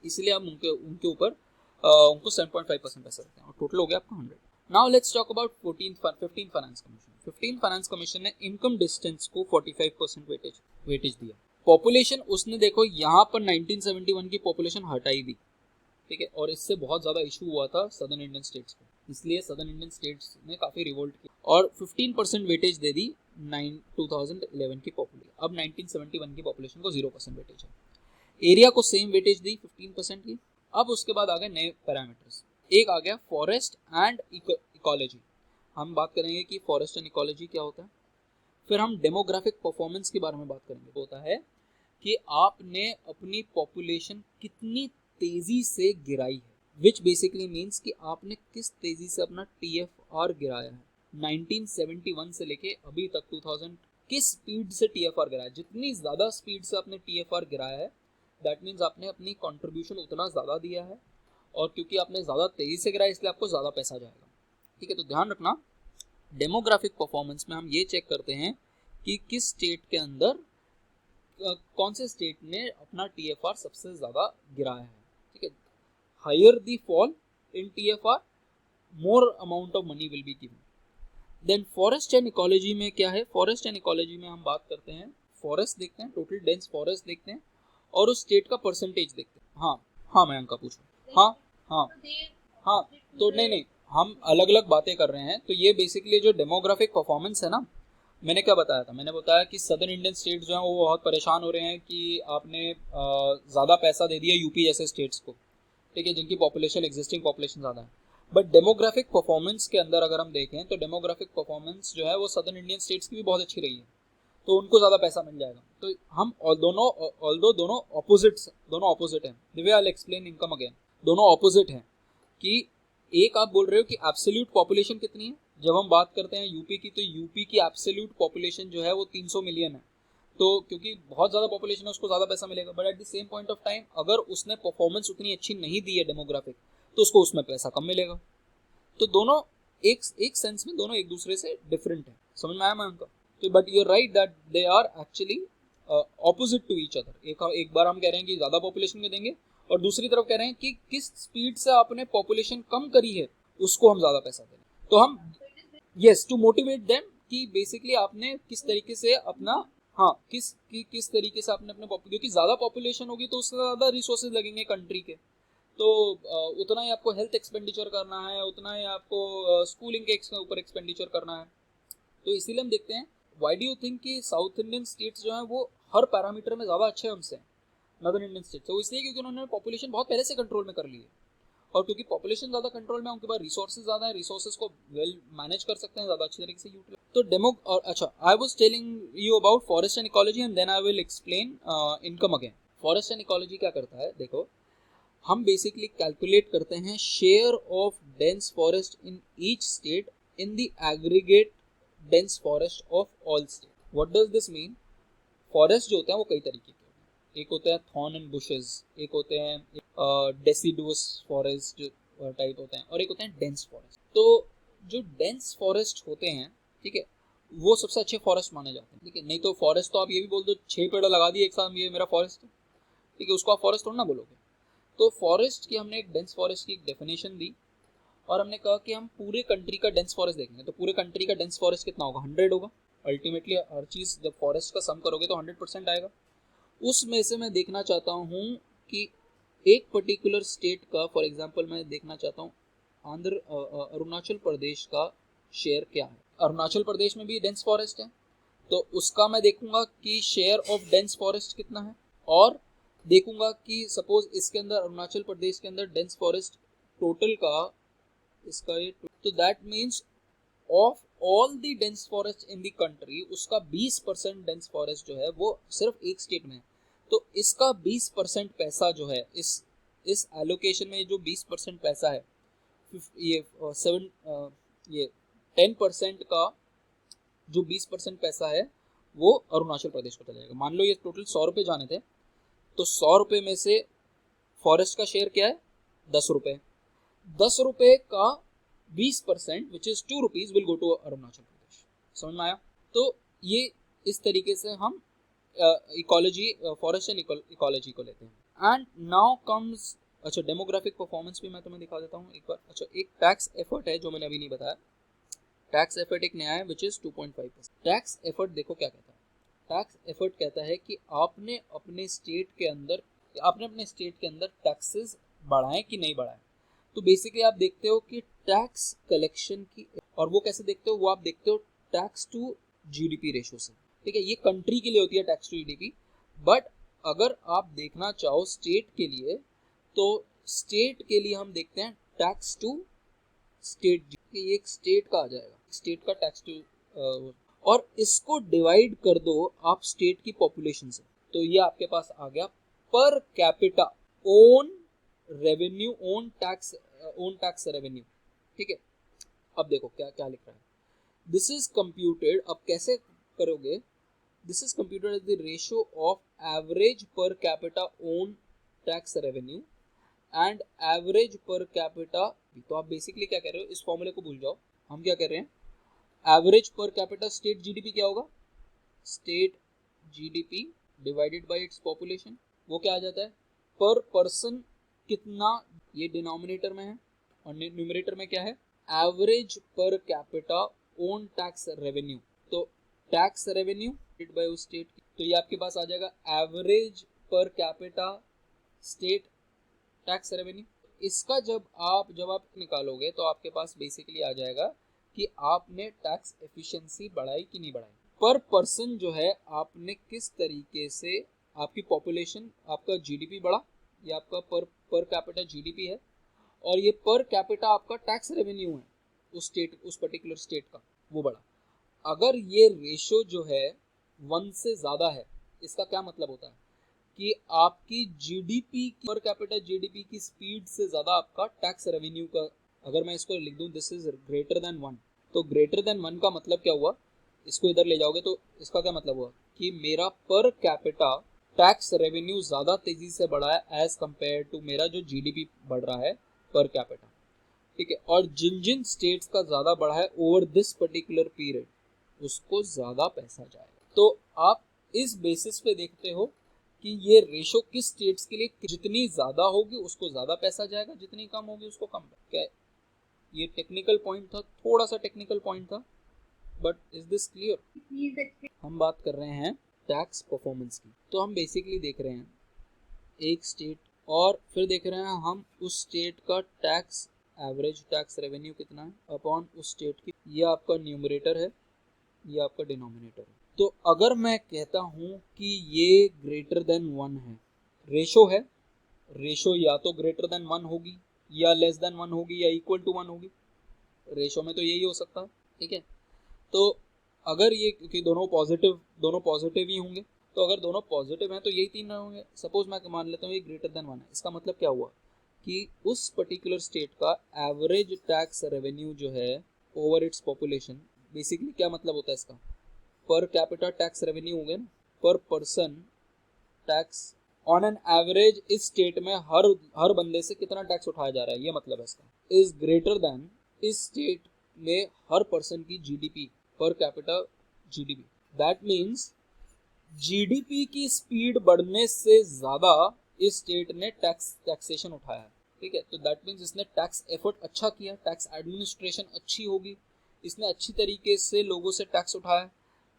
इसलिए हम उनके उनके ऊपर उनको 7.5% पैसा देते हैं और टोटल हो गया आपका 100। Now let's talk about 15 finance commission. 15 finance commission ने इनकम डिस्टेंस को 45% वेटेज दिया। पॉपुलेशन उसने देखो यहाँ पर 1971 की पॉपुलेशन हटाई दी, ठीक है, और इससे बहुत ज़्यादा इशू हुआ था सदर्न इंडियन स्टेट्स को, इसलिए सदर्न इंडियन स्टेट्स ने काफ़ी रिवोल्ट किया और 15% वेटेज दे दी 2011 की पॉपुलेशन। अब 1971 की पॉपुलेशन को 0% वेटेज है। एरिया को सेम वेटेज दी 15% की। अब उसके बाद आ गए नए पैरामीटर्स। एक आ गया फॉरेस्ट एंड इकोलॉजी। हम बात करेंगे कि फॉरेस्ट एंड इकोलॉजी क्या होता है। फिर हम डेमोग्राफिक परफॉर्मेंस के बारे में बात करेंगे। होता है कि आपने अपनी पॉपुलेशन कितनी तेजी से गिराई है, विच बेसिकली मीन्स कि आपने किस तेजी से अपना TFR गिराया है। 1971 से लेके अभी तक 2000 किस स्पीड से TFR गिराया है। जितनी ज़्यादा स्पीड से आपने TFR गिराया है दैट मीन्स आपने अपनी कंट्रीब्यूशन उतना ज़्यादा दिया है, और क्योंकि आपने ज़्यादा तेज़ी से गिराया इसलिए आपको ज़्यादा पैसा जाएगा, ठीक है। तो ध्यान रखना, डेमोग्राफिक परफॉर्मेंस में हम ये चेक करते हैं कि किस स्टेट के अंदर कौन से स्टेट ने अपना TFR सबसे ज़्यादा गिराया है, ठीक है। Higher the fall in TFR more amount of money will be given. Then forest and ecology में क्या है? फॉरेस्ट एंड इकोलॉजी में हम बात करते हैं, फॉरेस्ट देखते हैं, टोटल डेंस फॉरेस्ट देखते हैं और उस स्टेट का परसेंटेज देखते हैं। हाँ हाँ मयंक का पूछो। हाँ हाँ हाँ, तो नहीं हम अलग अलग बातें कर रहे हैं। तो ये बेसिकली जो डेमोग्राफिक परफॉर्मेंस है ना, मैंने क्या बताया था? मैंने बताया कि सदर्न इंडियन स्टेट्स जो हैं वो बहुत परेशान हो रहे हैं कि आपने ज़्यादा पैसा दे दिया यूपी जैसे स्टेट्स को, ठीक है, जिनकी पॉपुलेशन एग्जिस्टिंग पॉपुलेशन ज़्यादा है। बट डेमोग्राफिक परफॉर्मेंस के अंदर अगर हम देखें तो डेमोग्राफिक परफॉर्मेंस जो है वो सदर्न इंडियन स्टेट्स की भी बहुत अच्छी रही है, तो उनको ज़्यादा पैसा मिल जाएगा। तो हम दोनों ऑपोजिट हैं। The way I will explain income again, दोनों ऑपोजिट हैं कि एक आप बोल रहे हो कि एब्सोल्यूट पॉपुलेशन कितनी है। जब हम बात करते हैं यूपी की, तो यूपी की एब्सोल्यूट पॉपुलेशन जो है वो 300 मिलियन है, तो क्योंकि बहुत ज़्यादा पॉपुलेशन है उसको ज़्यादा पैसा मिलेगा। But at the same point of time अगर उसने परफॉर्मेंस उतनी अच्छी नहीं दी है डेमोग्राफिक, तो उसको उसमें पैसा कम मिलेगा। तो दोनों एक सेंस में दोनों एक दूसरे से डिफरेंट है। समझ में आया मैं उनका? तो but you are right that they are actually opposite to each other. एक बार हम कह रहे हैं कि ज़्यादा पॉपुलेशन में देंगे और दूसरी तरफ कह रहे हैं कि किस स्पीड से आपने पॉपुलेशन कम करी है उसको हम ज़्यादा पैसा दें। तो हम यस टू मोटिवेट देम कि बेसिकली आपने किस तरीके से अपना हाँ किस तरीके से आपने अपने क्योंकि ज़्यादा पॉपुलेशन होगी तो उससे ज़्यादा रिसोर्सेज लगेंगे कंट्री के, तो उतना ही आपको हेल्थ एक्सपेंडिचर करना है, उतना ही आपको स्कूलिंग के ऊपर एक्सपेंडिचर करना है। तो इसीलिए हम देखते हैं व्हाई डू यू थिंक कि साउथ इंडियन स्टेट्स जो हैं वो हर पैरामीटर में ज़्यादा अच्छे हमसे नॉर्दर्न इंडियन स्टेट्स। तो इसलिए क्योंकि उन्होंने पॉपुलेशन बहुत पहले से कंट्रोल में कर ली है, और क्योंकि पॉपुलेशन ज़्यादा कंट्रोल में है उनके पास रिसोर्सेज ज़्यादा है, रिसोर्सेज को वेल मैनेज कर सकते हैं ज़्यादा अच्छी तरीके से यूटिलाइज। तो डेमो और अच्छा, I was telling you about forest and ecology and then I will explain income again. Forest and ecology क्या करता है? देखो, हम बेसिकली कैलकुलेट करते हैं share of dense forest in each state in the aggregate dense forest of all state. What does this mean? Forest जो होते हैं वो कई तरीके के होते हैं। एक होते हैं थॉर्न एंड बुशेस, एक होते हैं डेसिडुअस फॉरेस्ट जो टाइप होते हैं, और एक होते हैं डेंस फॉरेस्ट। तो जो डेंस फॉरेस्ट होते हैं, ठीक है, वो सबसे अच्छे फॉरेस्ट माने जाते हैं, ठीक है। नहीं तो फॉरेस्ट तो आप ये भी बोल दो 6 पेड़ लगा दिए एक साथ, ये मेरा फॉरेस्ट है, ठीक है, उसको आप फॉरेस्ट थोड़ा ना बोलोगे। तो फॉरेस्ट की हमने एक डेंस फॉरेस्ट की एक डेफिनेशन दी और हमने कहा कि हम पूरे कंट्री का डेंस फॉरेस्ट देखेंगे। तो पूरे कंट्री का डेंस फॉरेस्ट कितना होगा? 100 होगा। अल्टीमेटली हर चीज़ जब फॉरेस्ट का सम करोगे तो 100% आएगा। उसमें से मैं देखना चाहता हूँ कि एक पर्टिकुलर स्टेट का, फॉर एग्जांपल मैं देखना चाहता हूँ अरुणाचल प्रदेश का शेयर क्या है। अरुणाचल प्रदेश में भी डेंस फॉरेस्ट है, तो उसका मैं देखूंगा कि शेयर ऑफ डेंस फॉरेस्ट कितना है, और देखूंगा कि सपोज इसके अंदर अरुणाचल प्रदेश के अंदर डेंस फॉरेस्ट टोटल का इसका ये, तो that means of all the dense forest in the country, उसका 20% डेंस फॉरेस्ट जो है वो सिर्फ एक स्टेट में है। तो इसका 20% पैसा जो है, इस एलोकेशन में जो 20% पैसा है, ये 10% का जो 20% पैसा है वो अरुणाचल प्रदेश को चला जाएगा। मान लो ये टोटल 100 रुपये जाने थे, तो 100 रुपये में से फॉरेस्ट का शेयर क्या है, 10 रुपये। 10 रुपये का 20% which is 2 rupees will go to Arunachal Pradesh. समझ में आया? तो ये इस तरीके से हम इकोलॉजी, फॉरेस्ट एंड इकोलॉजी को लेते हैं। एंड नाउ कम्स, अच्छा डेमोग्राफिक परफॉर्मेंस भी मैं तुम्हें दिखा देता हूँ एक बार। अच्छा, एक टैक्स एफर्ट है जो मैंने अभी नहीं बताया। टैक्स एफर्ट एक नया है विच इज 2.5%। टैक्स एफर्ट देखो क्या कहता है। टैक्स एफर्ट कहता है कि आपने अपने स्टेट के अंदर टैक्सेस बढ़ाएं कि नहीं बढ़ाएं। तो बेसिकली आप देखते हो कि टैक्स कलेक्शन की, और वो कैसे देखते हो, वो आप देखते हो टैक्स टू जीडीपी रेशो से। ठीक है, ये कंट्री के लिए होती है टैक्स टू जीडीपी, बट अगर आप देखना चाहो स्टेट के लिए, तो स्टेट के लिए हम देखते हैं टैक्स टू स्टेट। ये एक स्टेट का आ जाएगा, स्टेट का टैक्स टू, और इसको डिवाइड कर दो आप स्टेट की पॉपुलेशन से, तो ये आपके पास आ गया पर capita own revenue, own tax revenue. ठीक है, अब देखो क्या क्या लिख रहा है। दिस इज कंप्यूटेड, अब कैसे करोगे, this is computed as the ratio of average per capita own tax revenue and average per capita. तो आप बेसिकली क्या कह रहे हो, इस फॉर्मूले को भूल जाओ, हम क्या कर रहे हैं, average per capita state GDP क्या होगा, state GDP divided by its population. वो क्या आ जाता है, पर पर्सन कितना, ये डिनोमिनेटर में है, और न्यूमरेटर में क्या है, average per capita own tax revenue. तो टैक्स रेवेन्यू डिवाइडेड बाय उस स्टेट, तो ये आपके पास आ जाएगा average per capita state tax revenue. इसका जब आप निकालोगे तो आपके पास बेसिकली आ जाएगा कि आपने टैक्स एफिशिएंसी बढ़ाई कि नहीं बढ़ाई, पर पर्सन जो है आपने किस तरीके से, आपकी पॉपुलेशन, आपका जीडीपी बढ़ा, ये आपका पर कैपिटा जीडीपी है, और ये पर कैपिटा आपका टैक्स रेवेन्यू है उस पर्टिकुलर स्टेट का, वो बढ़ा। अगर ये रेशो जो है 1 से ज़्यादा है, इसका क्या मतलब होता है कि आपकी जीडीपी पर कैपिटा जीडीपी की स्पीड से ज़्यादा आपका टैक्स रेवेन्यू का, अगर मैं इसको लिख दूं दिस इज ग्रेटर देन 1, तो ग्रेटर देन 1 का मतलब क्या हुआ, इसको इधर ले जाओगे तो इसका क्या मतलब हुआ कि मेरा पर कैपिटा टैक्स रेवेन्यू ज़्यादा तेज़ी से बढ़ा है एज कंपेयर टू मेरा जो जीडीपी बढ़ रहा है पर कैपिटा। ठीक है, और जिन जिन स्टेट्स का ज़्यादा बढ़ा है ओवर दिस पर्टिकुलर पीरियड, उसको ज़्यादा पैसा जाएगा। तो आप इस बेसिस पे देखते हो कि ये रेशो किस स्टेट्स के लिए, जितनी ज़्यादा होगी उसको ज़्यादा पैसा जाएगा, जितनी कम होगी उसको कम। क्या ये टेक्निकल पॉइंट था, थोड़ा सा टेक्निकल पॉइंट था, बट इज दिस क्लियर? हम बात कर रहे हैं टैक्स परफॉर्मेंस की, तो हम बेसिकली देख रहे हैं एक स्टेट, और फिर देख रहे हैं हम उस स्टेट का टैक्स, एवरेज टैक्स रेवेन्यू कितना है अपॉन उस स्टेट की। ये आपका न्यूमरेटर है, ये आपका डिनोमिनेटर है। तो अगर मैं कहता हूं कि ये ग्रेटर देन 1 है, रेशो है, रेशो या तो ग्रेटर देन 1 होगी या लेस देन 1 होगी या इक्वल टू 1 होगी, रेशो में तो यही हो सकता है। ठीक है, तो अगर ये, क्योंकि दोनों पॉजिटिव ही होंगे, तो अगर दोनों पॉजिटिव हैं तो यही 3 होंगे। सपोज मैं मान लेता हूँ ये ग्रेटर देन 1 है, इसका मतलब क्या हुआ कि उस पर्टिकुलर स्टेट का एवरेज टैक्स रेवेन्यू जो है ओवर इट्स पॉपुलेशन, बेसिकली क्या मतलब होता है इसका, पर कैपिटा टैक्स रेवेन्यू हो गया ना, पर person tax on an average इस स्टेट में हर बंदे से कितना टैक्स उठाया जा रहा है, ये मतलब है इसका, इज ग्रेटर देन इस स्टेट में हर पर्सन की GDP, per capita GDP. That means GDP की स्पीड बढ़ने से ज्यादा इस स्टेट ने टैक्सेशन उठाया है। ठीक है, तो दैट मीन्स इसने टैक्स एफर्ट अच्छा किया, टैक्स एडमिनिस्ट्रेशन अच्छी होगी, इसने अच्छी तरीके से लोगों से टैक्स उठाया।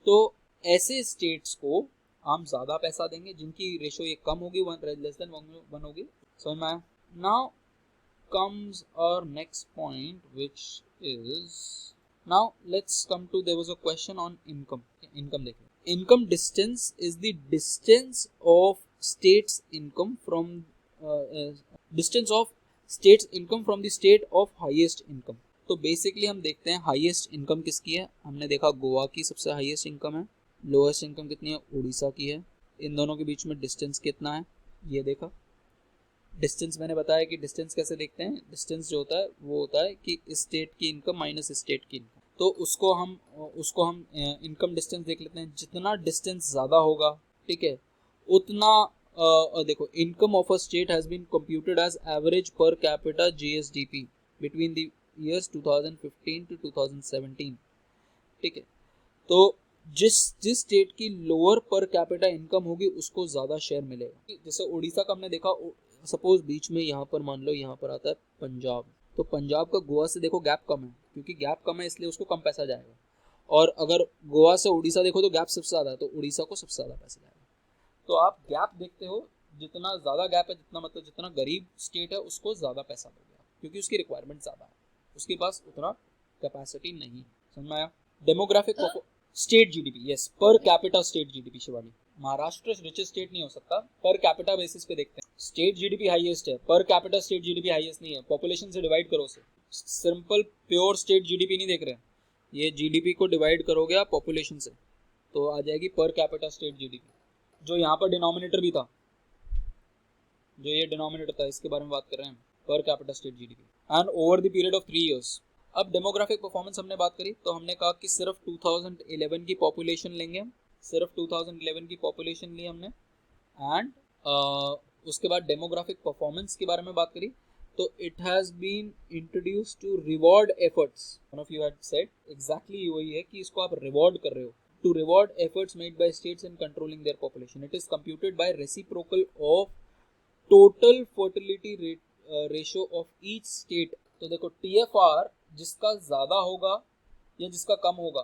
तो ऐसे स्टेट्स को हम ज़्यादा पैसा देंगे जिनकी रेशो ये कम होगी, 1 लेस देन 1 होगी। समझ में आया? Now comes our next point which is, now let's come to, there was a question on income. Income देखिए, income distance is the distance of states income from distance of states income from the state of highest income. तो बेसिकली हम देखते हैं हाईएस्ट इनकम किसकी है। हमने देखा गोवा की सबसे हाईएस्ट इनकम है। लोएस्ट इनकम कितनी है, उड़ीसा की है। इन दोनों के बीच में डिस्टेंस कितना है, ये देखा। डिस्टेंस मैंने बताया कि डिस्टेंस कैसे देखते हैं। डिस्टेंस जो होता है वो होता है कि स्टेट की इनकम माइनस स्टेट की इनकम, तो उसको हम इनकम डिस्टेंस देख लेते हैं। जितना डिस्टेंस ज़्यादा होगा, ठीक है, उतना देखो, income of a state has been computed as average per capita GSDP between the years 2015 to 2017, ठीक है। तो जिस जिस स्टेट की लोअर पर कैपिटा इनकम होगी उसको ज़्यादा शेयर मिलेगा। जैसे उड़ीसा का हमने देखा, सपोज बीच में यहाँ पर मान लो यहाँ पर आता है पंजाब, तो पंजाब का गोवा से देखो गैप कम है, क्योंकि गैप कम है इसलिए उसको कम पैसा जाएगा। और अगर गोवा से उड़ीसा देखो तो गैप सबसे ज़्यादा है, तो उड़ीसा को सबसे ज़्यादा पैसा जाएगा। तो आप गैप देखते हो, जितना ज़्यादा गैप है, जितना मतलब जितना गरीब स्टेट है उसको ज़्यादा पैसा दोगे, क्योंकि उसकी रिक्वायरमेंट ज़्यादा है, उसके पास उतना कैपेसिटी नहीं। समझ में आया? Demographic state GDP, yes, per capita state GDP. Shivani, Maharashtra richest state नहीं हो सकता, पर कैपिटा बेसिस पे देखते हैं। स्टेट जीडीपी हाईएस्ट है, per capita state GDP highest नहीं है। पॉपुलेशन से डिवाइड करो उसे, सिंपल प्योर स्टेट जीडीपी नहीं देख रहे हैं, ये जीडीपी को डिवाइड करोगे आप पॉपुलेशन से तो आ जाएगी पर कैपिटा स्टेट जीडीपी। जो यहाँ पर डिनोमिनेटर भी था, जो ये डिनोमिनेटर था, इसके बारे में बात कर रहे हैं, per capita state GDP and over the period of 3 years. अब डेमोग्राफिक परफॉर्मेंस हमने बात करी, तो हमने कहा कि सिर्फ 2011 की पॉपुलेशन लेंगे, सिर्फ 2011 की पॉपुलेशन ली हमने, एंड उसके बाद डेमोग्राफिक परफॉर्मेंस के बारे में बात करी। तो it has been introduce to reward efforts. One of you had said exactly वही है कि इसको आप रिवॉर्ड कर रहे हो, to reward efforts made by states in controlling their population. It is computed by reciprocal of total fertility rate, ratio of each state. तो देखो TFR जिसका ज़्यादा होगा या जिसका कम होगा,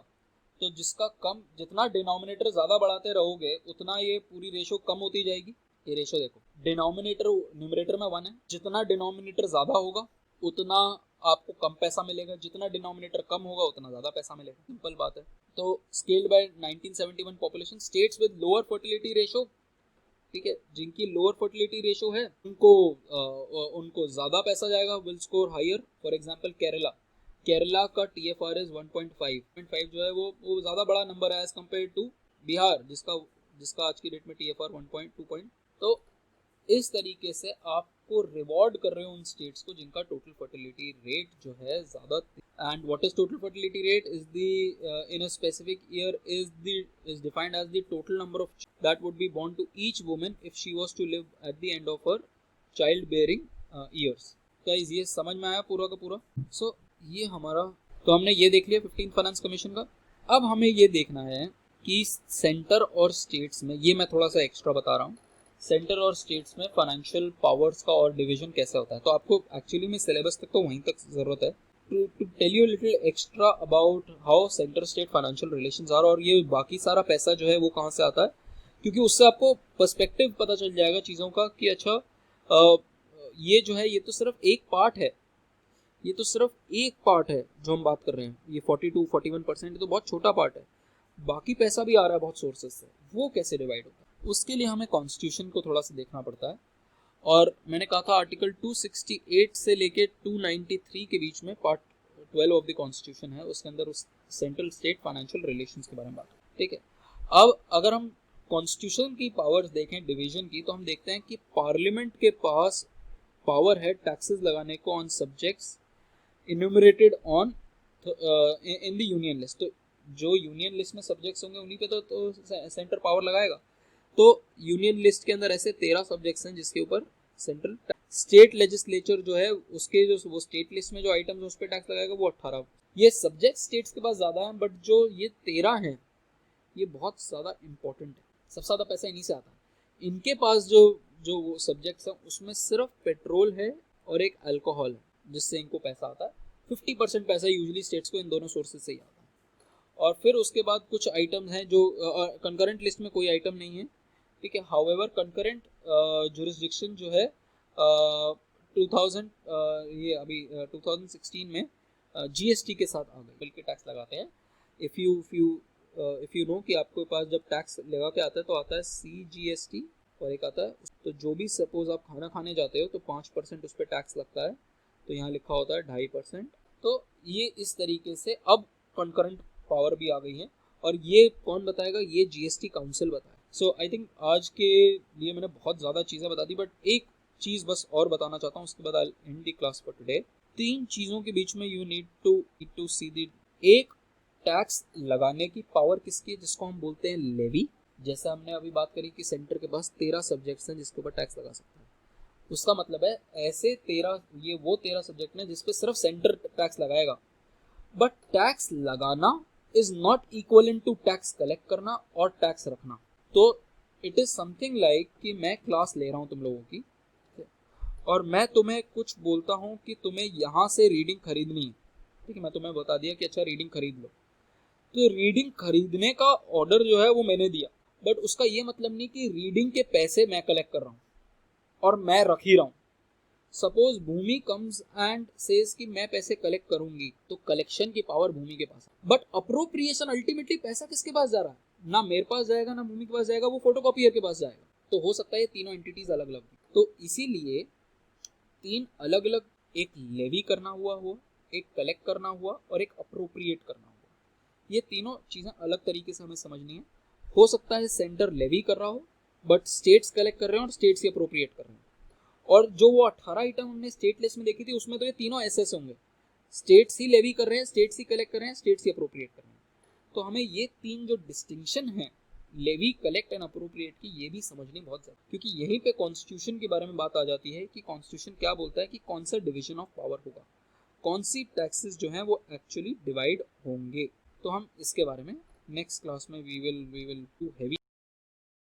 तो जिसका कम, जितना डिनोमिनेटर ज़्यादा बढ़ाते रहोगे उतना ये पूरी रेशो कम होती जाएगी। ये रेशो देखो, डिनोमिनेटर न्यूमरेटर में 1 है, जितना डिनोमिनेटर ज़्यादा होगा उतना आपको कम पैसा मिलेगा, जितना डिनोमिनेटर कम होगा उतना ज़्यादा पैसा मिलेगा। सिंपल बात है। तो scaled by 1971 population, states with lower fertility ratio, ठीक है, जिनकी लोअर फर्टिलिटी रेशो है उनको ज़्यादा पैसा जाएगा, will score higher. For example Kerala का TFR इज 1.5 जो है वो ज़्यादा बड़ा नंबर है एज कम्पेयर टू बिहार, जिसका आज की डेट में TFR 1.2. तो इस तरीके से आपको रिवॉर्ड कर रहे हो उन स्टेट्स को जिनका टोटल फर्टिलिटी रेट जो है ज़्यादा। And what is total fertility rate is the in a specific year is defined as the total number of that would be born to each woman if she was to live at the end of her child bearing years. Guys, ये समझ में आया पूरा का पूरा? सो ये हमारा, तो हमने ये देख लिया 15th फाइनेंस कमीशन का। अब हमें ये देखना है कि सेंटर और स्टेट्स में, ये मैं थोड़ा सा एक्स्ट्रा बता रहा हूँ, सेंटर और स्टेट्स में फाइनेंशियल पावर्स का और डिवीजन कैसे होता है। तो आपको एक्चुअली में सिलेबस तक तो वहीं तक ज़रूरत है to tell you little extra about how centre state financial relations are, और ये बाकी सारा पैसा जो है वो कहाँ से आता है, क्योंकि उससे आपको पर्सपेक्टिव पता चल जाएगा चीज़ों का कि अच्छा ये जो है ये तो सिर्फ एक पार्ट है, ये तो सिर्फ एक पार्ट है जो हम बात कर रहे हैं, ये 42-41% तो बहुत छोटा पार्ट है, बाकी पैसा भी आ रहा है बहुत सोर्सेज से, वो कैसे डिवाइड होता है। उसके लिए हमें कॉन्स्टिट्यूशन को थोड़ा सा देखना पड़ता है। और मैंने कहा था आर्टिकल 268 से लेके 293 के बीच में पार्ट 12 ऑफ द कॉन्स्टिट्यूशन है, उसके अंदर उस सेंट्रल स्टेट फाइनेंशियल रिलेशंस के बारे में बात है, ठीक है। अब अगर हम कॉन्स्टिट्यूशन की पावर्स देखें डिवीजन की, तो हम देखते हैं कि पार्लियामेंट के पास पावर है टैक्सेस लगाने को on subjects enumerated on in the union list. तो जो यूनियन लिस्ट में सब्जेक्ट्स होंगे उन्हीं पे तो सेंटर पावर लगाएगा। तो यूनियन लिस्ट के अंदर ऐसे 13 सब्जेक्ट्स हैं जिसके ऊपर सेंट्रल, स्टेट लेजिस्लेचर जो है उसके जो वो स्टेट लिस्ट में जो आइटम्स उस पर टैक्स लगाएगा वो 18। ये सब्जेक्ट स्टेट्स के पास ज़्यादा है, बट जो ये 13 हैं ये बहुत ज़्यादा इंपॉर्टेंट है, सबसे ज़्यादा पैसा इन्हीं से आता है। इनके पास जो वो सब्जेक्ट्स हैं उसमें सिर्फ पेट्रोल है और एक अल्कोहल है जिससे इनको पैसा आता है। 50% पैसा यूजुअली स्टेट्स को इन दोनों सोर्सेज से ही आता है। और फिर उसके बाद कुछ आइटम्स हैं जो कंकरेंट लिस्ट में कोई आइटम नहीं है, ठीक है। हाउएवर कंकरेंट जुरिस्डिक्शन जो है 2000 ये अभी 2016 में GST के साथ आ गए, बिल के टैक्स लगाते हैं। इफ़ यू नो कि आपके पास जब टैक्स लगा के आता है तो आता है CGST और एक आता है, तो जो भी सपोज आप खाना खाने जाते हो तो 5% उस पर टैक्स लगता है, तो यहाँ लिखा होता है 2.5%। तो ये इस तरीके से अब कंकरेंट पावर भी आ गई है, और ये कौन बताएगा, ये जीएसटी काउंसिल बताएगा। सो आई थिंक आज के लिए मैंने बहुत ज़्यादा चीज़ें बता दी, बट एक चीज़ बस और बताना चाहता हूँ, उसके बाद I end the class for today. 3 चीज़ों के बीच में you need to see the, एक, टैक्स लगाने की पावर किसकी है, जिसको हम बोलते हैं लेवी। जैसे हमने अभी बात करी कि सेंटर के पास 13 सब्जेक्ट्स हैं जिसके ऊपर टैक्स लगा सकता है, उसका मतलब है ऐसे 13, ये वो 13 सब्जेक्ट हैं जिसपे सिर्फ सेंटर टैक्स लगाएगा। बट टैक्स लगाना is not equal to tax collect करना और टैक्स रखना। तो इट इज समथिंग लाइक कि मैं क्लास ले रहा हूं तुम लोगों की, और मैं तुम्हें कुछ बोलता हूं कि तुम्हें यहां से रीडिंग खरीदनी है, ठीक है, मैं तुम्हें बता दिया कि अच्छा रीडिंग खरीद लो, तो रीडिंग खरीदने का ऑर्डर जो है वो मैंने दिया, बट उसका ये मतलब नहीं कि रीडिंग के पैसे मैं कलेक्ट कर रहा हूं और मैं रख ही रहा हूं। Suppose Bhumi comes and says कि मैं पैसे कलेक्ट करूंगी, तो कलेक्शन की पावर भूमि के पास है, बट अप्रोप्रिएशन अल्टीमेटली पैसा किसके पास जा रहा है, ना मेरे पास जाएगा ना भूमि के पास जाएगा, वो फोटोकॉपियर के पास जाएगा। तो हो सकता है तीनों एंटिटीज अलग अलग, तो इसीलिए 3 अलग अलग, एक लेवी करना हुआ हो, एक कलेक्ट करना हुआ और एक अप्रोप्रिएट करना हुआ, ये तीनों चीजें अलग तरीके से हमें समझनी है। हो सकता है सेंटर लेवी कर रहा हो बट स्टेट्स कलेक्ट कर रहे हैं और स्टेट्स ही अप्रोप्रिएट कर रहे हैं, और जो वो 18 आइटम हमने स्टेट लिस्ट में देखी थी उसमें तो ये तीनों ऐसे होंगे, स्टेट्स ही लेवी कर रहे हैं, स्टेट्स ही कलेक्ट कर रहे हैं, स्टेट्स ही अप्रोप्रिएट कर रहे हैं। तो हमें ये 3 जो डिस्टिंक्शन है लेवी, कलेक्ट एंड अप्रोप्रिएट की, ये भी समझनी बहुत ज्यादा, क्योंकि यहीं पे कॉन्स्टिट्यूशन के बारे में बात आ जाती है कि कॉन्स्टिट्यूशन क्या बोलता है कि कौन सा डिवीजन ऑफ पावर होगा, कौन सी टैक्सेस जो हैं वो एक्चुअली डिवाइड होंगे। तो हम इसके बारे में नेक्स्ट क्लास में वी विल टू हैवी